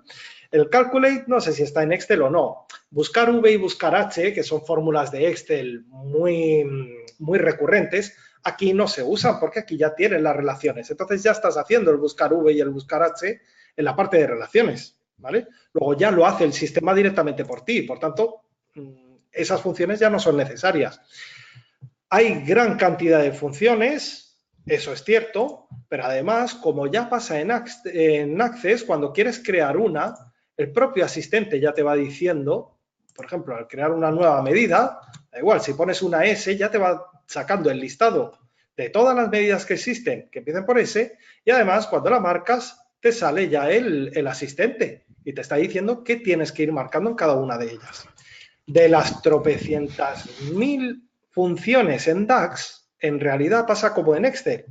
El calculate no sé si está en Excel o no. Buscar V y buscar H, que son fórmulas de Excel muy recurrentes, aquí no se usan porque aquí ya tienen las relaciones. Entonces ya estás haciendo el buscar V y el buscar H en la parte de relaciones, ¿vale? Luego ya lo hace el sistema directamente por ti. Por tanto, esas funciones ya no son necesarias. Hay gran cantidad de funciones, eso es cierto, pero además, como ya pasa en Access, cuando quieres crear una, el propio asistente ya te va diciendo, por ejemplo, al crear una nueva medida, da igual, si pones una S, ya te va sacando el listado de todas las medidas que existen, que empiecen por S, y además, cuando la marcas, te sale ya el asistente y te está diciendo qué tienes que ir marcando en cada una de ellas. De las tropecientas mil funciones en DAX, en realidad pasa como en Excel.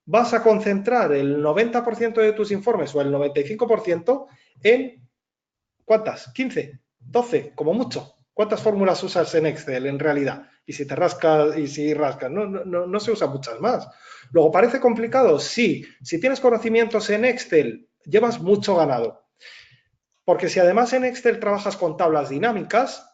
Vas a concentrar el 90% de tus informes o el 95% en, ¿cuántas? 15, 12, como mucho. ¿Cuántas fórmulas usas en Excel en realidad? Y si te rascas, y si rascas, no se usan muchas más. Luego, ¿parece complicado? Sí. Si tienes conocimientos en Excel, llevas mucho ganado. Porque si además en Excel trabajas con tablas dinámicas,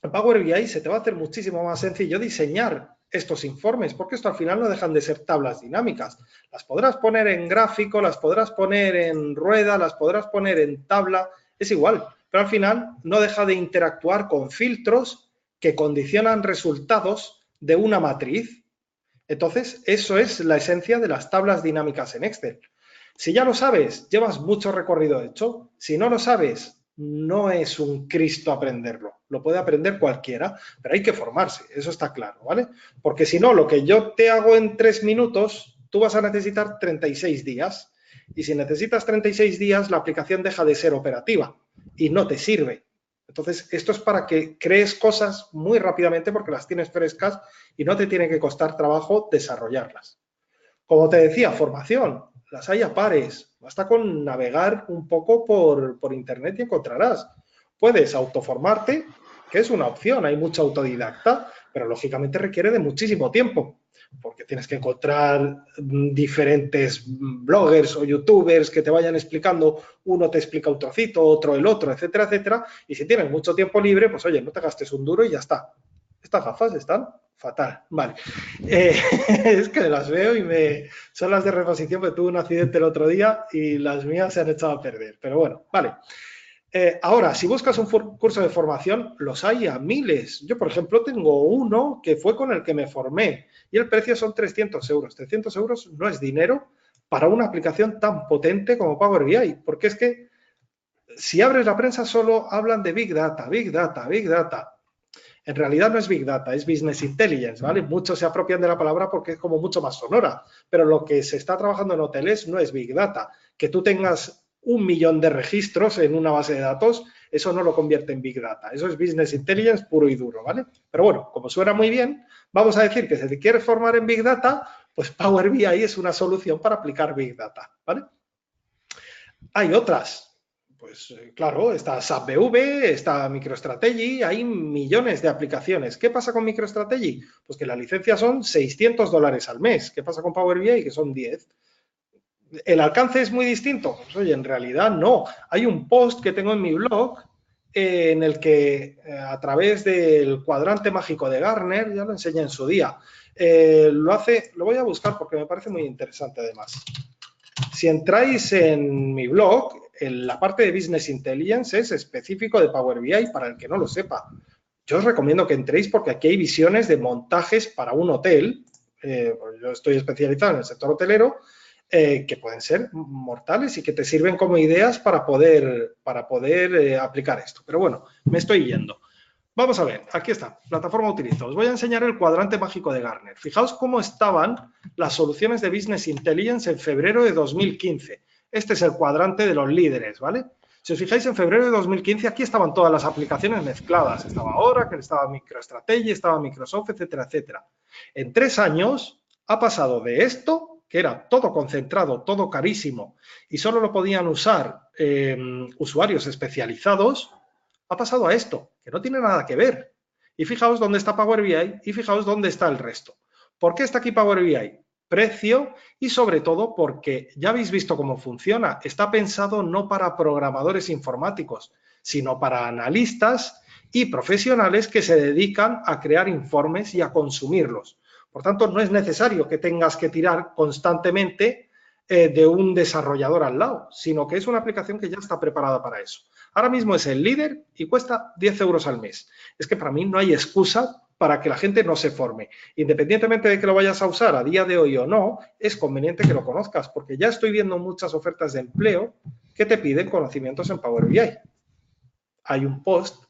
en Power BI se te va a hacer muchísimo más sencillo diseñar estos informes, porque esto al final no dejan de ser tablas dinámicas. Las podrás poner en gráfico, las podrás poner en rueda, las podrás poner en tabla, es igual, pero al final no deja de interactuar con filtros que condicionan resultados de una matriz. Entonces, eso es la esencia de las tablas dinámicas en Excel. Si ya lo sabes, llevas mucho recorrido hecho. Si no lo sabes, no es un Cristo aprenderlo. Lo puede aprender cualquiera, pero hay que formarse, eso está claro, ¿vale? Porque si no, lo que yo te hago en 3 minutos, tú vas a necesitar 36 días. Y si necesitas 36 días, la aplicación deja de ser operativa y no te sirve. Entonces, esto es para que crees cosas muy rápidamente porque las tienes frescas y no te tiene que costar trabajo desarrollarlas. Como te decía, formación, las hay a pares. Basta con navegar un poco por internet y encontrarás. Puedes autoformarte, que es una opción, hay mucho autodidacta, pero lógicamente requiere de muchísimo tiempo, porque tienes que encontrar diferentes bloggers o youtubers que te vayan explicando, uno te explica un trocito, otro el otro, etcétera, etcétera, y si tienes mucho tiempo libre, pues oye, no te gastes un duro y ya está. Estas gafas están fatal, vale. Es que las veo y son las de reposición, porque tuve un accidente el otro día y las mías se han echado a perder, pero bueno, vale. Ahora, si buscas un curso de formación, los hay a miles. Yo, por ejemplo, tengo uno que fue con el que me formé y el precio son 300 euros. 300 euros no es dinero para una aplicación tan potente como Power BI, porque es que si abres la prensa solo hablan de Big Data, Big Data, Big Data. En realidad no es Big Data, es Business Intelligence, ¿vale? Muchos se apropian de la palabra porque es como mucho más sonora, pero lo que se está trabajando en hoteles no es Big Data. Que tú tengas 1.000.000 de registros en una base de datos, eso no lo convierte en Big Data. Eso es Business Intelligence puro y duro, ¿vale? Pero bueno, como suena muy bien, vamos a decir que si te quieres formar en Big Data, pues Power BI es una solución para aplicar Big Data, ¿vale? Hay otras. Pues claro, está SAP BV, está MicroStrategy, hay millones de aplicaciones. ¿Qué pasa con MicroStrategy? Pues que la licencia son $600 al mes. ¿Qué pasa con Power BI? Que son 10. ¿El alcance es muy distinto? Pues oye, en realidad no. Hay un post que tengo en mi blog en el que a través del cuadrante mágico de Gartner, ya lo enseñé en su día, lo voy a buscar porque me parece muy interesante además. Si entráis en mi blog, en la parte de Business Intelligence es específico de Power BI para el que no lo sepa. Yo os recomiendo que entréis porque aquí hay visiones de montajes para un hotel. Yo estoy especializado en el sector hotelero, que pueden ser mortales y que te sirven como ideas para poder aplicar esto. Pero bueno, me estoy yendo. Vamos a ver, aquí está, plataforma utilizo. Os voy a enseñar el cuadrante mágico de Gartner. Fijaos cómo estaban las soluciones de Business Intelligence en febrero de 2015. Este es el cuadrante de los líderes, ¿vale? Si os fijáis, en febrero de 2015 aquí estaban todas las aplicaciones mezcladas. Estaba Oracle, estaba MicroStrategy, estaba Microsoft, etcétera, etcétera. En 3 años ha pasado de esto, que era todo concentrado, todo carísimo, y solo lo podían usar usuarios especializados, ha pasado a esto, que no tiene nada que ver. Y fijaos dónde está Power BI y fijaos dónde está el resto. ¿Por qué está aquí Power BI? precio y sobre todo porque ya habéis visto cómo funciona. Está pensado no para programadores informáticos, sino para analistas y profesionales que se dedican a crear informes y a consumirlos. Por tanto, no es necesario que tengas que tirar constantemente de un desarrollador al lado, sino que es una aplicación que ya está preparada para eso. Ahora mismo es el líder y cuesta 10 euros al mes. Es que para mí no hay excusa para que la gente no se forme. Independientemente de que lo vayas a usar a día de hoy o no, es conveniente que lo conozcas, porque ya estoy viendo muchas ofertas de empleo que te piden conocimientos en Power BI. Hay un post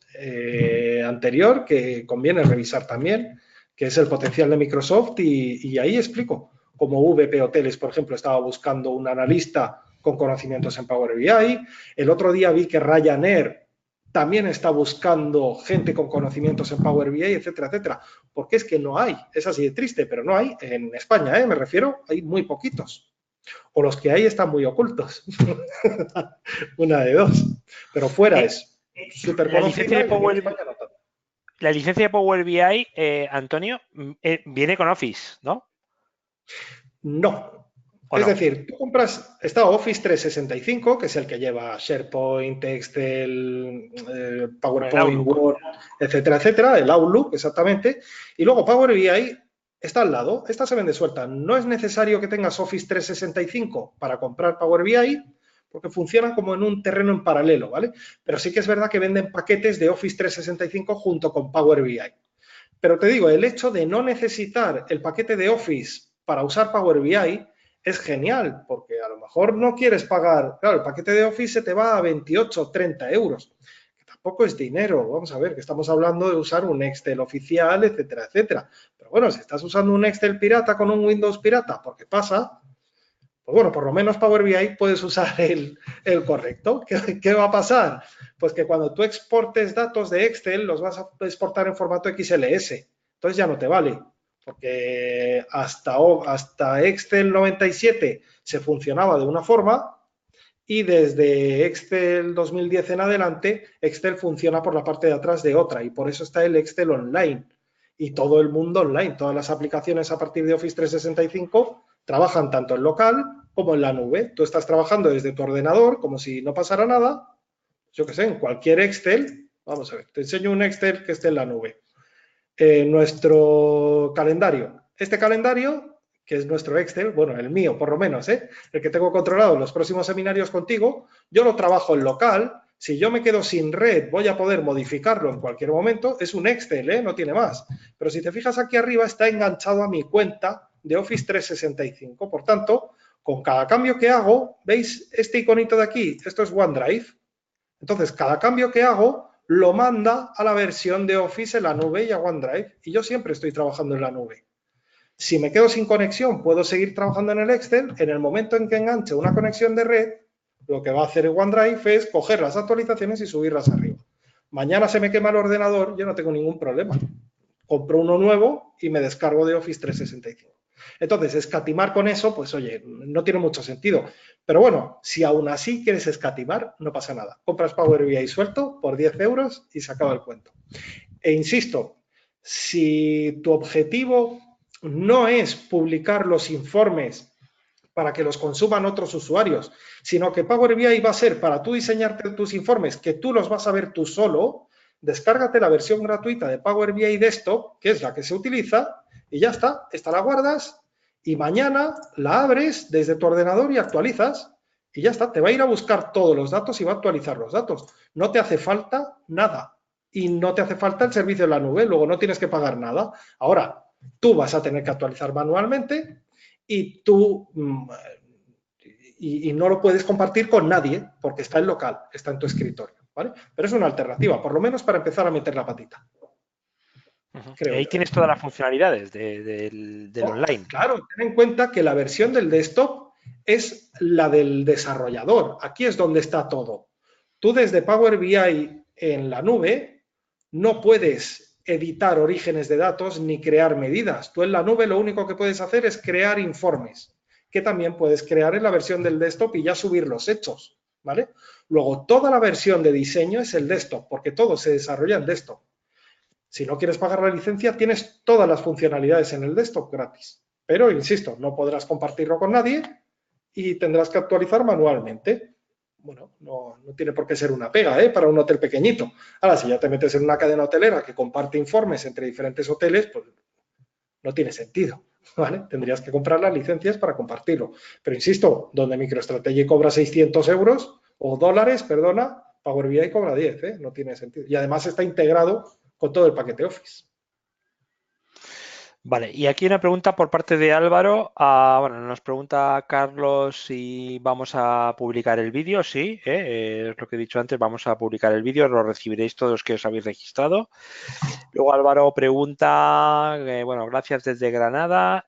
anterior que conviene revisar también, que es el potencial de Microsoft, y ahí explico cómo VP Hoteles, por ejemplo, estaba buscando un analista con conocimientos en Power BI. El otro día vi que Ryanair también está buscando gente con conocimientos en Power BI, etcétera, etcétera. Porque es que no hay, es así de triste, pero no hay en España, me refiero, hay muy poquitos. O los que hay están muy ocultos. Una de dos. Pero fuera es súper conocida y en España no tanto. La licencia de Power BI, Antonio, viene con Office, ¿no? No. Es decir, tú compras, está Office 365, que es el que lleva SharePoint, Excel, PowerPoint, Word, etcétera, etcétera, el Outlook, exactamente. Y luego Power BI está al lado. Esta se vende suelta. No es necesario que tengas Office 365 para comprar Power BI, porque funcionan como en un terreno en paralelo, ¿vale? Pero sí que es verdad que venden paquetes de Office 365 junto con Power BI. Pero te digo, el hecho de no necesitar el paquete de Office para usar Power BI es genial, porque a lo mejor no quieres pagar, claro, el paquete de Office se te va a 28, 30 euros, que tampoco es dinero, vamos a ver, que estamos hablando de usar un Excel oficial, etcétera, etcétera. Pero bueno, si estás usando un Excel pirata con un Windows pirata, porque pasa, pues bueno, por lo menos Power BI puedes usar el correcto. ¿Qué va a pasar? Pues que cuando tú exportes datos de Excel, los vas a exportar en formato XLS. Entonces ya no te vale, porque hasta Excel 97 se funcionaba de una forma y desde Excel 2010 en adelante, Excel funciona por la parte de atrás de otra y por eso está el Excel Online y todo el mundo online. Todas las aplicaciones a partir de Office 365 trabajan tanto en local como en la nube. Tú estás trabajando desde tu ordenador como si no pasara nada. Yo qué sé, en cualquier Excel, vamos a ver, te enseño un Excel que esté en la nube. Nuestro calendario. Este calendario, que es nuestro Excel, bueno, el mío por lo menos, el que tengo controlado en los próximos seminarios contigo, yo lo trabajo en local. Si yo me quedo sin red, voy a poder modificarlo en cualquier momento. Es un Excel, no tiene más. Pero si te fijas aquí arriba, está enganchado a mi cuenta de Office 365. Por tanto, con cada cambio que hago, ¿veis este iconito de aquí? Esto es OneDrive. Entonces, cada cambio que hago lo manda a la versión de Office en la nube y a OneDrive. Y yo siempre estoy trabajando en la nube. Si me quedo sin conexión, puedo seguir trabajando en el Excel. En el momento en que enganche una conexión de red, lo que va a hacer el OneDrive es coger las actualizaciones y subirlas arriba. Mañana se me quema el ordenador, yo no tengo ningún problema. Compro uno nuevo y me descargo de Office 365. Entonces, escatimar con eso, pues oye, no tiene mucho sentido. Pero bueno, si aún así quieres escatimar, no pasa nada. Compras Power BI suelto por 10 euros y se acaba el cuento. E insisto, si tu objetivo no es publicar los informes para que los consuman otros usuarios, sino que Power BI va a ser para tú diseñarte tus informes, que tú los vas a ver tú solo, descárgate la versión gratuita de Power BI Desktop, que es la que se utiliza, y ya está, esta la guardas y mañana la abres desde tu ordenador y actualizas y ya está, te va a ir a buscar todos los datos y va a actualizar los datos. No te hace falta nada y no te hace falta el servicio de la nube, luego no tienes que pagar nada. Ahora, tú vas a tener que actualizar manualmente y tú y no lo puedes compartir con nadie porque está en local, está en tu escritorio, ¿vale? Pero es una alternativa, por lo menos para empezar a meter la patita. Y ahí tienes todas las funcionalidades del online. Claro, ten en cuenta que la versión del desktop es la del desarrollador. Aquí es donde está todo. Tú desde Power BI en la nube no puedes editar orígenes de datos ni crear medidas. Tú en la nube lo único que puedes hacer es crear informes, que también puedes crear en la versión del desktop y ya subir los hechos, ¿vale? Luego, toda la versión de diseño es el desktop, porque todo se desarrolla en desktop. Si no quieres pagar la licencia, tienes todas las funcionalidades en el desktop gratis. Pero, insisto, no podrás compartirlo con nadie y tendrás que actualizar manualmente. Bueno, no tiene por qué ser una pega, para un hotel pequeñito. Ahora, si ya te metes en una cadena hotelera que comparte informes entre diferentes hoteles, pues no tiene sentido, ¿vale? Tendrías que comprar las licencias para compartirlo. Pero insisto, donde MicroStrategy cobra 600 euros o dólares, perdona, Power BI cobra 10, ¿eh? No tiene sentido. Y además está integrado con todo el paquete Office. Vale, y aquí una pregunta por parte de Álvaro. Bueno, nos pregunta Carlos si vamos a publicar el vídeo. Sí, es lo que he dicho antes, vamos a publicar el vídeo, lo recibiréis todos los que os habéis registrado. Luego Álvaro pregunta, bueno, gracias desde Granada.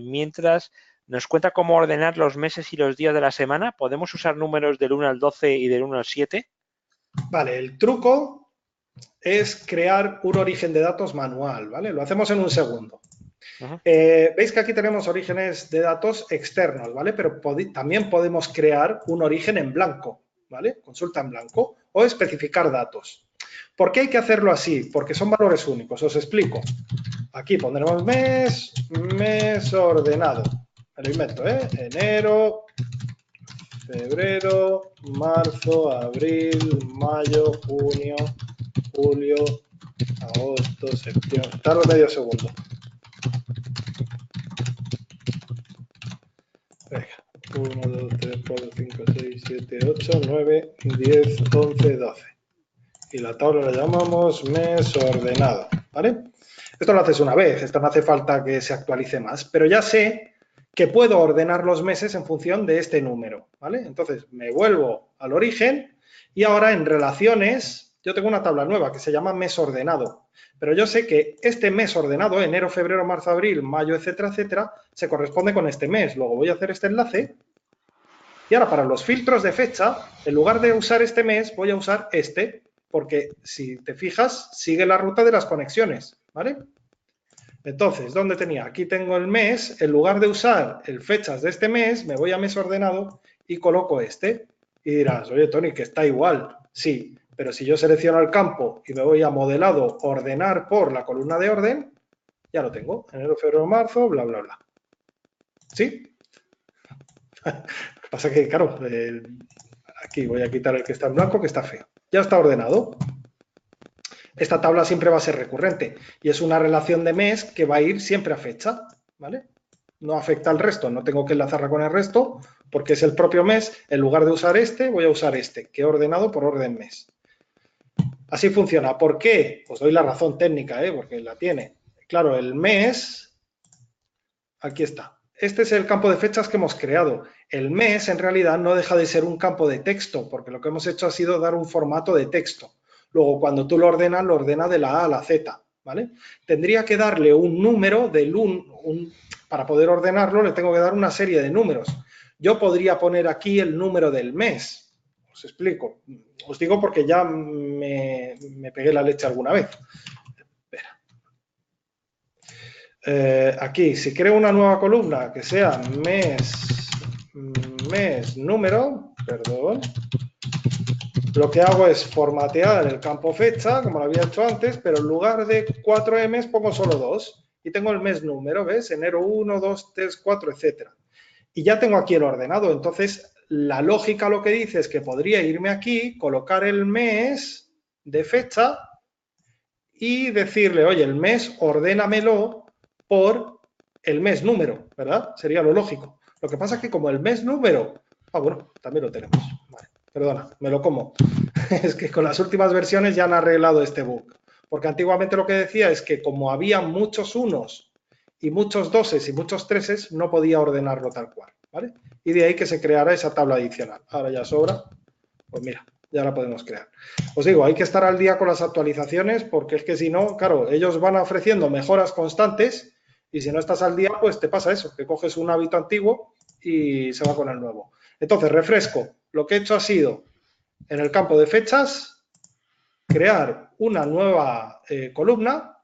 Mientras nos cuenta cómo ordenar los meses y los días de la semana, ¿podemos usar números del 1 al 12 y del 1 al 7? Vale, el truco es crear un origen de datos manual, ¿vale? Lo hacemos en un segundo. Veis que aquí tenemos orígenes de datos externos, ¿vale? Pero también podemos crear un origen en blanco, ¿vale? Consulta en blanco o especificar datos. ¿Por qué hay que hacerlo así? Porque son valores únicos. Os explico. Aquí pondremos mes ordenado. Me lo invento, ¿eh? Enero, febrero, marzo, abril, mayo, junio, julio, agosto, septiembre. Tardo medio segundo. Venga. 1, 2, 3, 4, 5, 6, 7, 8, 9, 10, 11, 12. Y la tabla la llamamos mes ordenado, ¿vale? Esto lo haces una vez, esto no hace falta que se actualice más, pero ya sé que puedo ordenar los meses en función de este número, ¿vale? Entonces me vuelvo al origen y ahora en relaciones yo tengo una tabla nueva que se llama mes ordenado, pero yo sé que este mes ordenado, enero, febrero, marzo, abril, mayo, etcétera, etcétera, se corresponde con este mes. Luego voy a hacer este enlace y ahora para los filtros de fecha, en lugar de usar este mes, voy a usar este, porque si te fijas, sigue la ruta de las conexiones, ¿vale? Entonces, ¿dónde tenía? Aquí tengo el mes, en lugar de usar el fechas de este mes, me voy a mes ordenado y coloco este. Y dirás, oye, Tony, que está igual. Sí, pero si yo selecciono el campo y me voy a modelado, ordenar por la columna de orden, ya lo tengo. Enero, febrero, marzo, bla, bla, bla. ¿Sí? Lo que pasa es que, claro, aquí voy a quitar el que está en blanco, que está feo. Ya está ordenado. Esta tabla siempre va a ser recurrente y es una relación de mes que va a ir siempre a fecha, ¿vale? No afecta al resto, no tengo que enlazarla con el resto porque es el propio mes. En lugar de usar este, voy a usar este, que he ordenado por orden mes. Así funciona. ¿Por qué? Os doy la razón técnica, porque la tiene. Claro, el mes, aquí está. Este es el campo de fechas que hemos creado. El mes, en realidad, no deja de ser un campo de texto, porque lo que hemos hecho ha sido dar un formato de texto. Luego, cuando tú lo ordena de la A a la Z, ¿vale? Tendría que darle un número para poder ordenarlo, le tengo que dar una serie de números. Yo podría poner aquí el número del mes. Os explico. Os digo porque ya me pegué la leche alguna vez. Aquí, si creo una nueva columna que sea número, perdón, lo que hago es formatear el campo fecha, como lo había hecho antes, pero en lugar de 4 M's pongo solo 2 y tengo el mes número, ¿ves? Enero 1, 2, 3, 4, etcétera. Y ya tengo aquí el ordenado, entonces la lógica lo que dice es que podría irme aquí, colocar el mes de fecha y decirle, oye, el mes ordénamelo por el mes número, ¿verdad? Sería lo lógico. Lo que pasa es que como el mes número, bueno, también lo tenemos. Vale, perdona, me lo como. Es que con las últimas versiones ya han arreglado este bug. Porque antiguamente lo que decía es que como había muchos unos y muchos doses y muchos treses, no podía ordenarlo tal cual, ¿vale? Y de ahí que se creara esa tabla adicional. Ahora ya sobra. Pues mira, ya la podemos crear. Os digo, hay que estar al día con las actualizaciones porque es que si no, claro, ellos van ofreciendo mejoras constantes y si no estás al día, pues te pasa eso, que coges un hábito antiguo y se va con el nuevo. Entonces, refresco. Lo que he hecho ha sido, en el campo de fechas, crear una nueva columna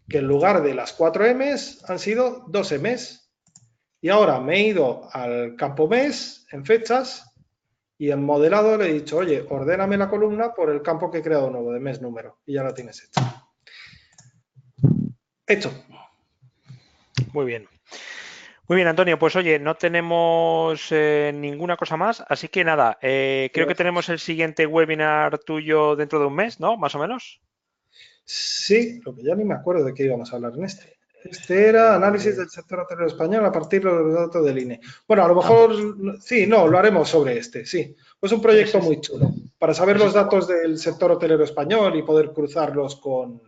que en lugar de las 4 M's han sido 2 M's. Y ahora me he ido al campo mes, en fechas, y en modelado le he dicho, oye, ordéname la columna por el campo que he creado nuevo de mes número. Y ya la tienes hecha. Hecho. Muy bien. Muy bien, Antonio, pues oye, no tenemos ninguna cosa más, así que nada, creo que tenemos el siguiente webinar tuyo dentro de un mes, ¿no? Más o menos. Sí, lo que ya ni me acuerdo de qué íbamos a hablar en este. Este era análisis Eh, del sector hotelero español a partir de los datos del INE. Bueno, a lo ah, mejor, pues sí, no, lo haremos sobre este, sí. Pues un ese, proyecto muy chulo para saber ese los está guay. datos del sector hotelero español y poder cruzarlos con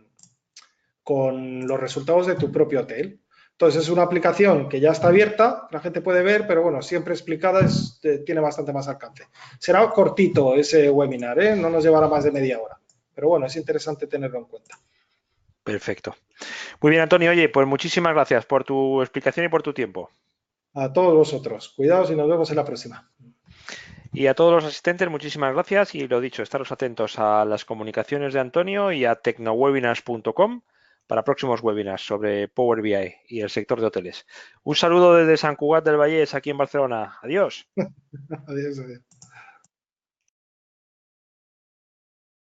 los resultados de tu propio hotel. Entonces es una aplicación que ya está abierta, la gente puede ver, pero bueno, siempre explicada tiene bastante más alcance. Será cortito ese webinar, ¿eh? No nos llevará más de media hora, pero bueno, es interesante tenerlo en cuenta. Perfecto. Muy bien, Antonio, oye, pues muchísimas gracias por tu explicación y por tu tiempo. A todos vosotros, cuidaos y nos vemos en la próxima. Y a todos los asistentes, muchísimas gracias y lo dicho, estaros atentos a las comunicaciones de Antonio y a tecnowebinars.com para próximos webinars sobre Power BI y el sector de hoteles. Un saludo desde San Cugat del Vallès, aquí en Barcelona. Adiós. Adiós, adiós.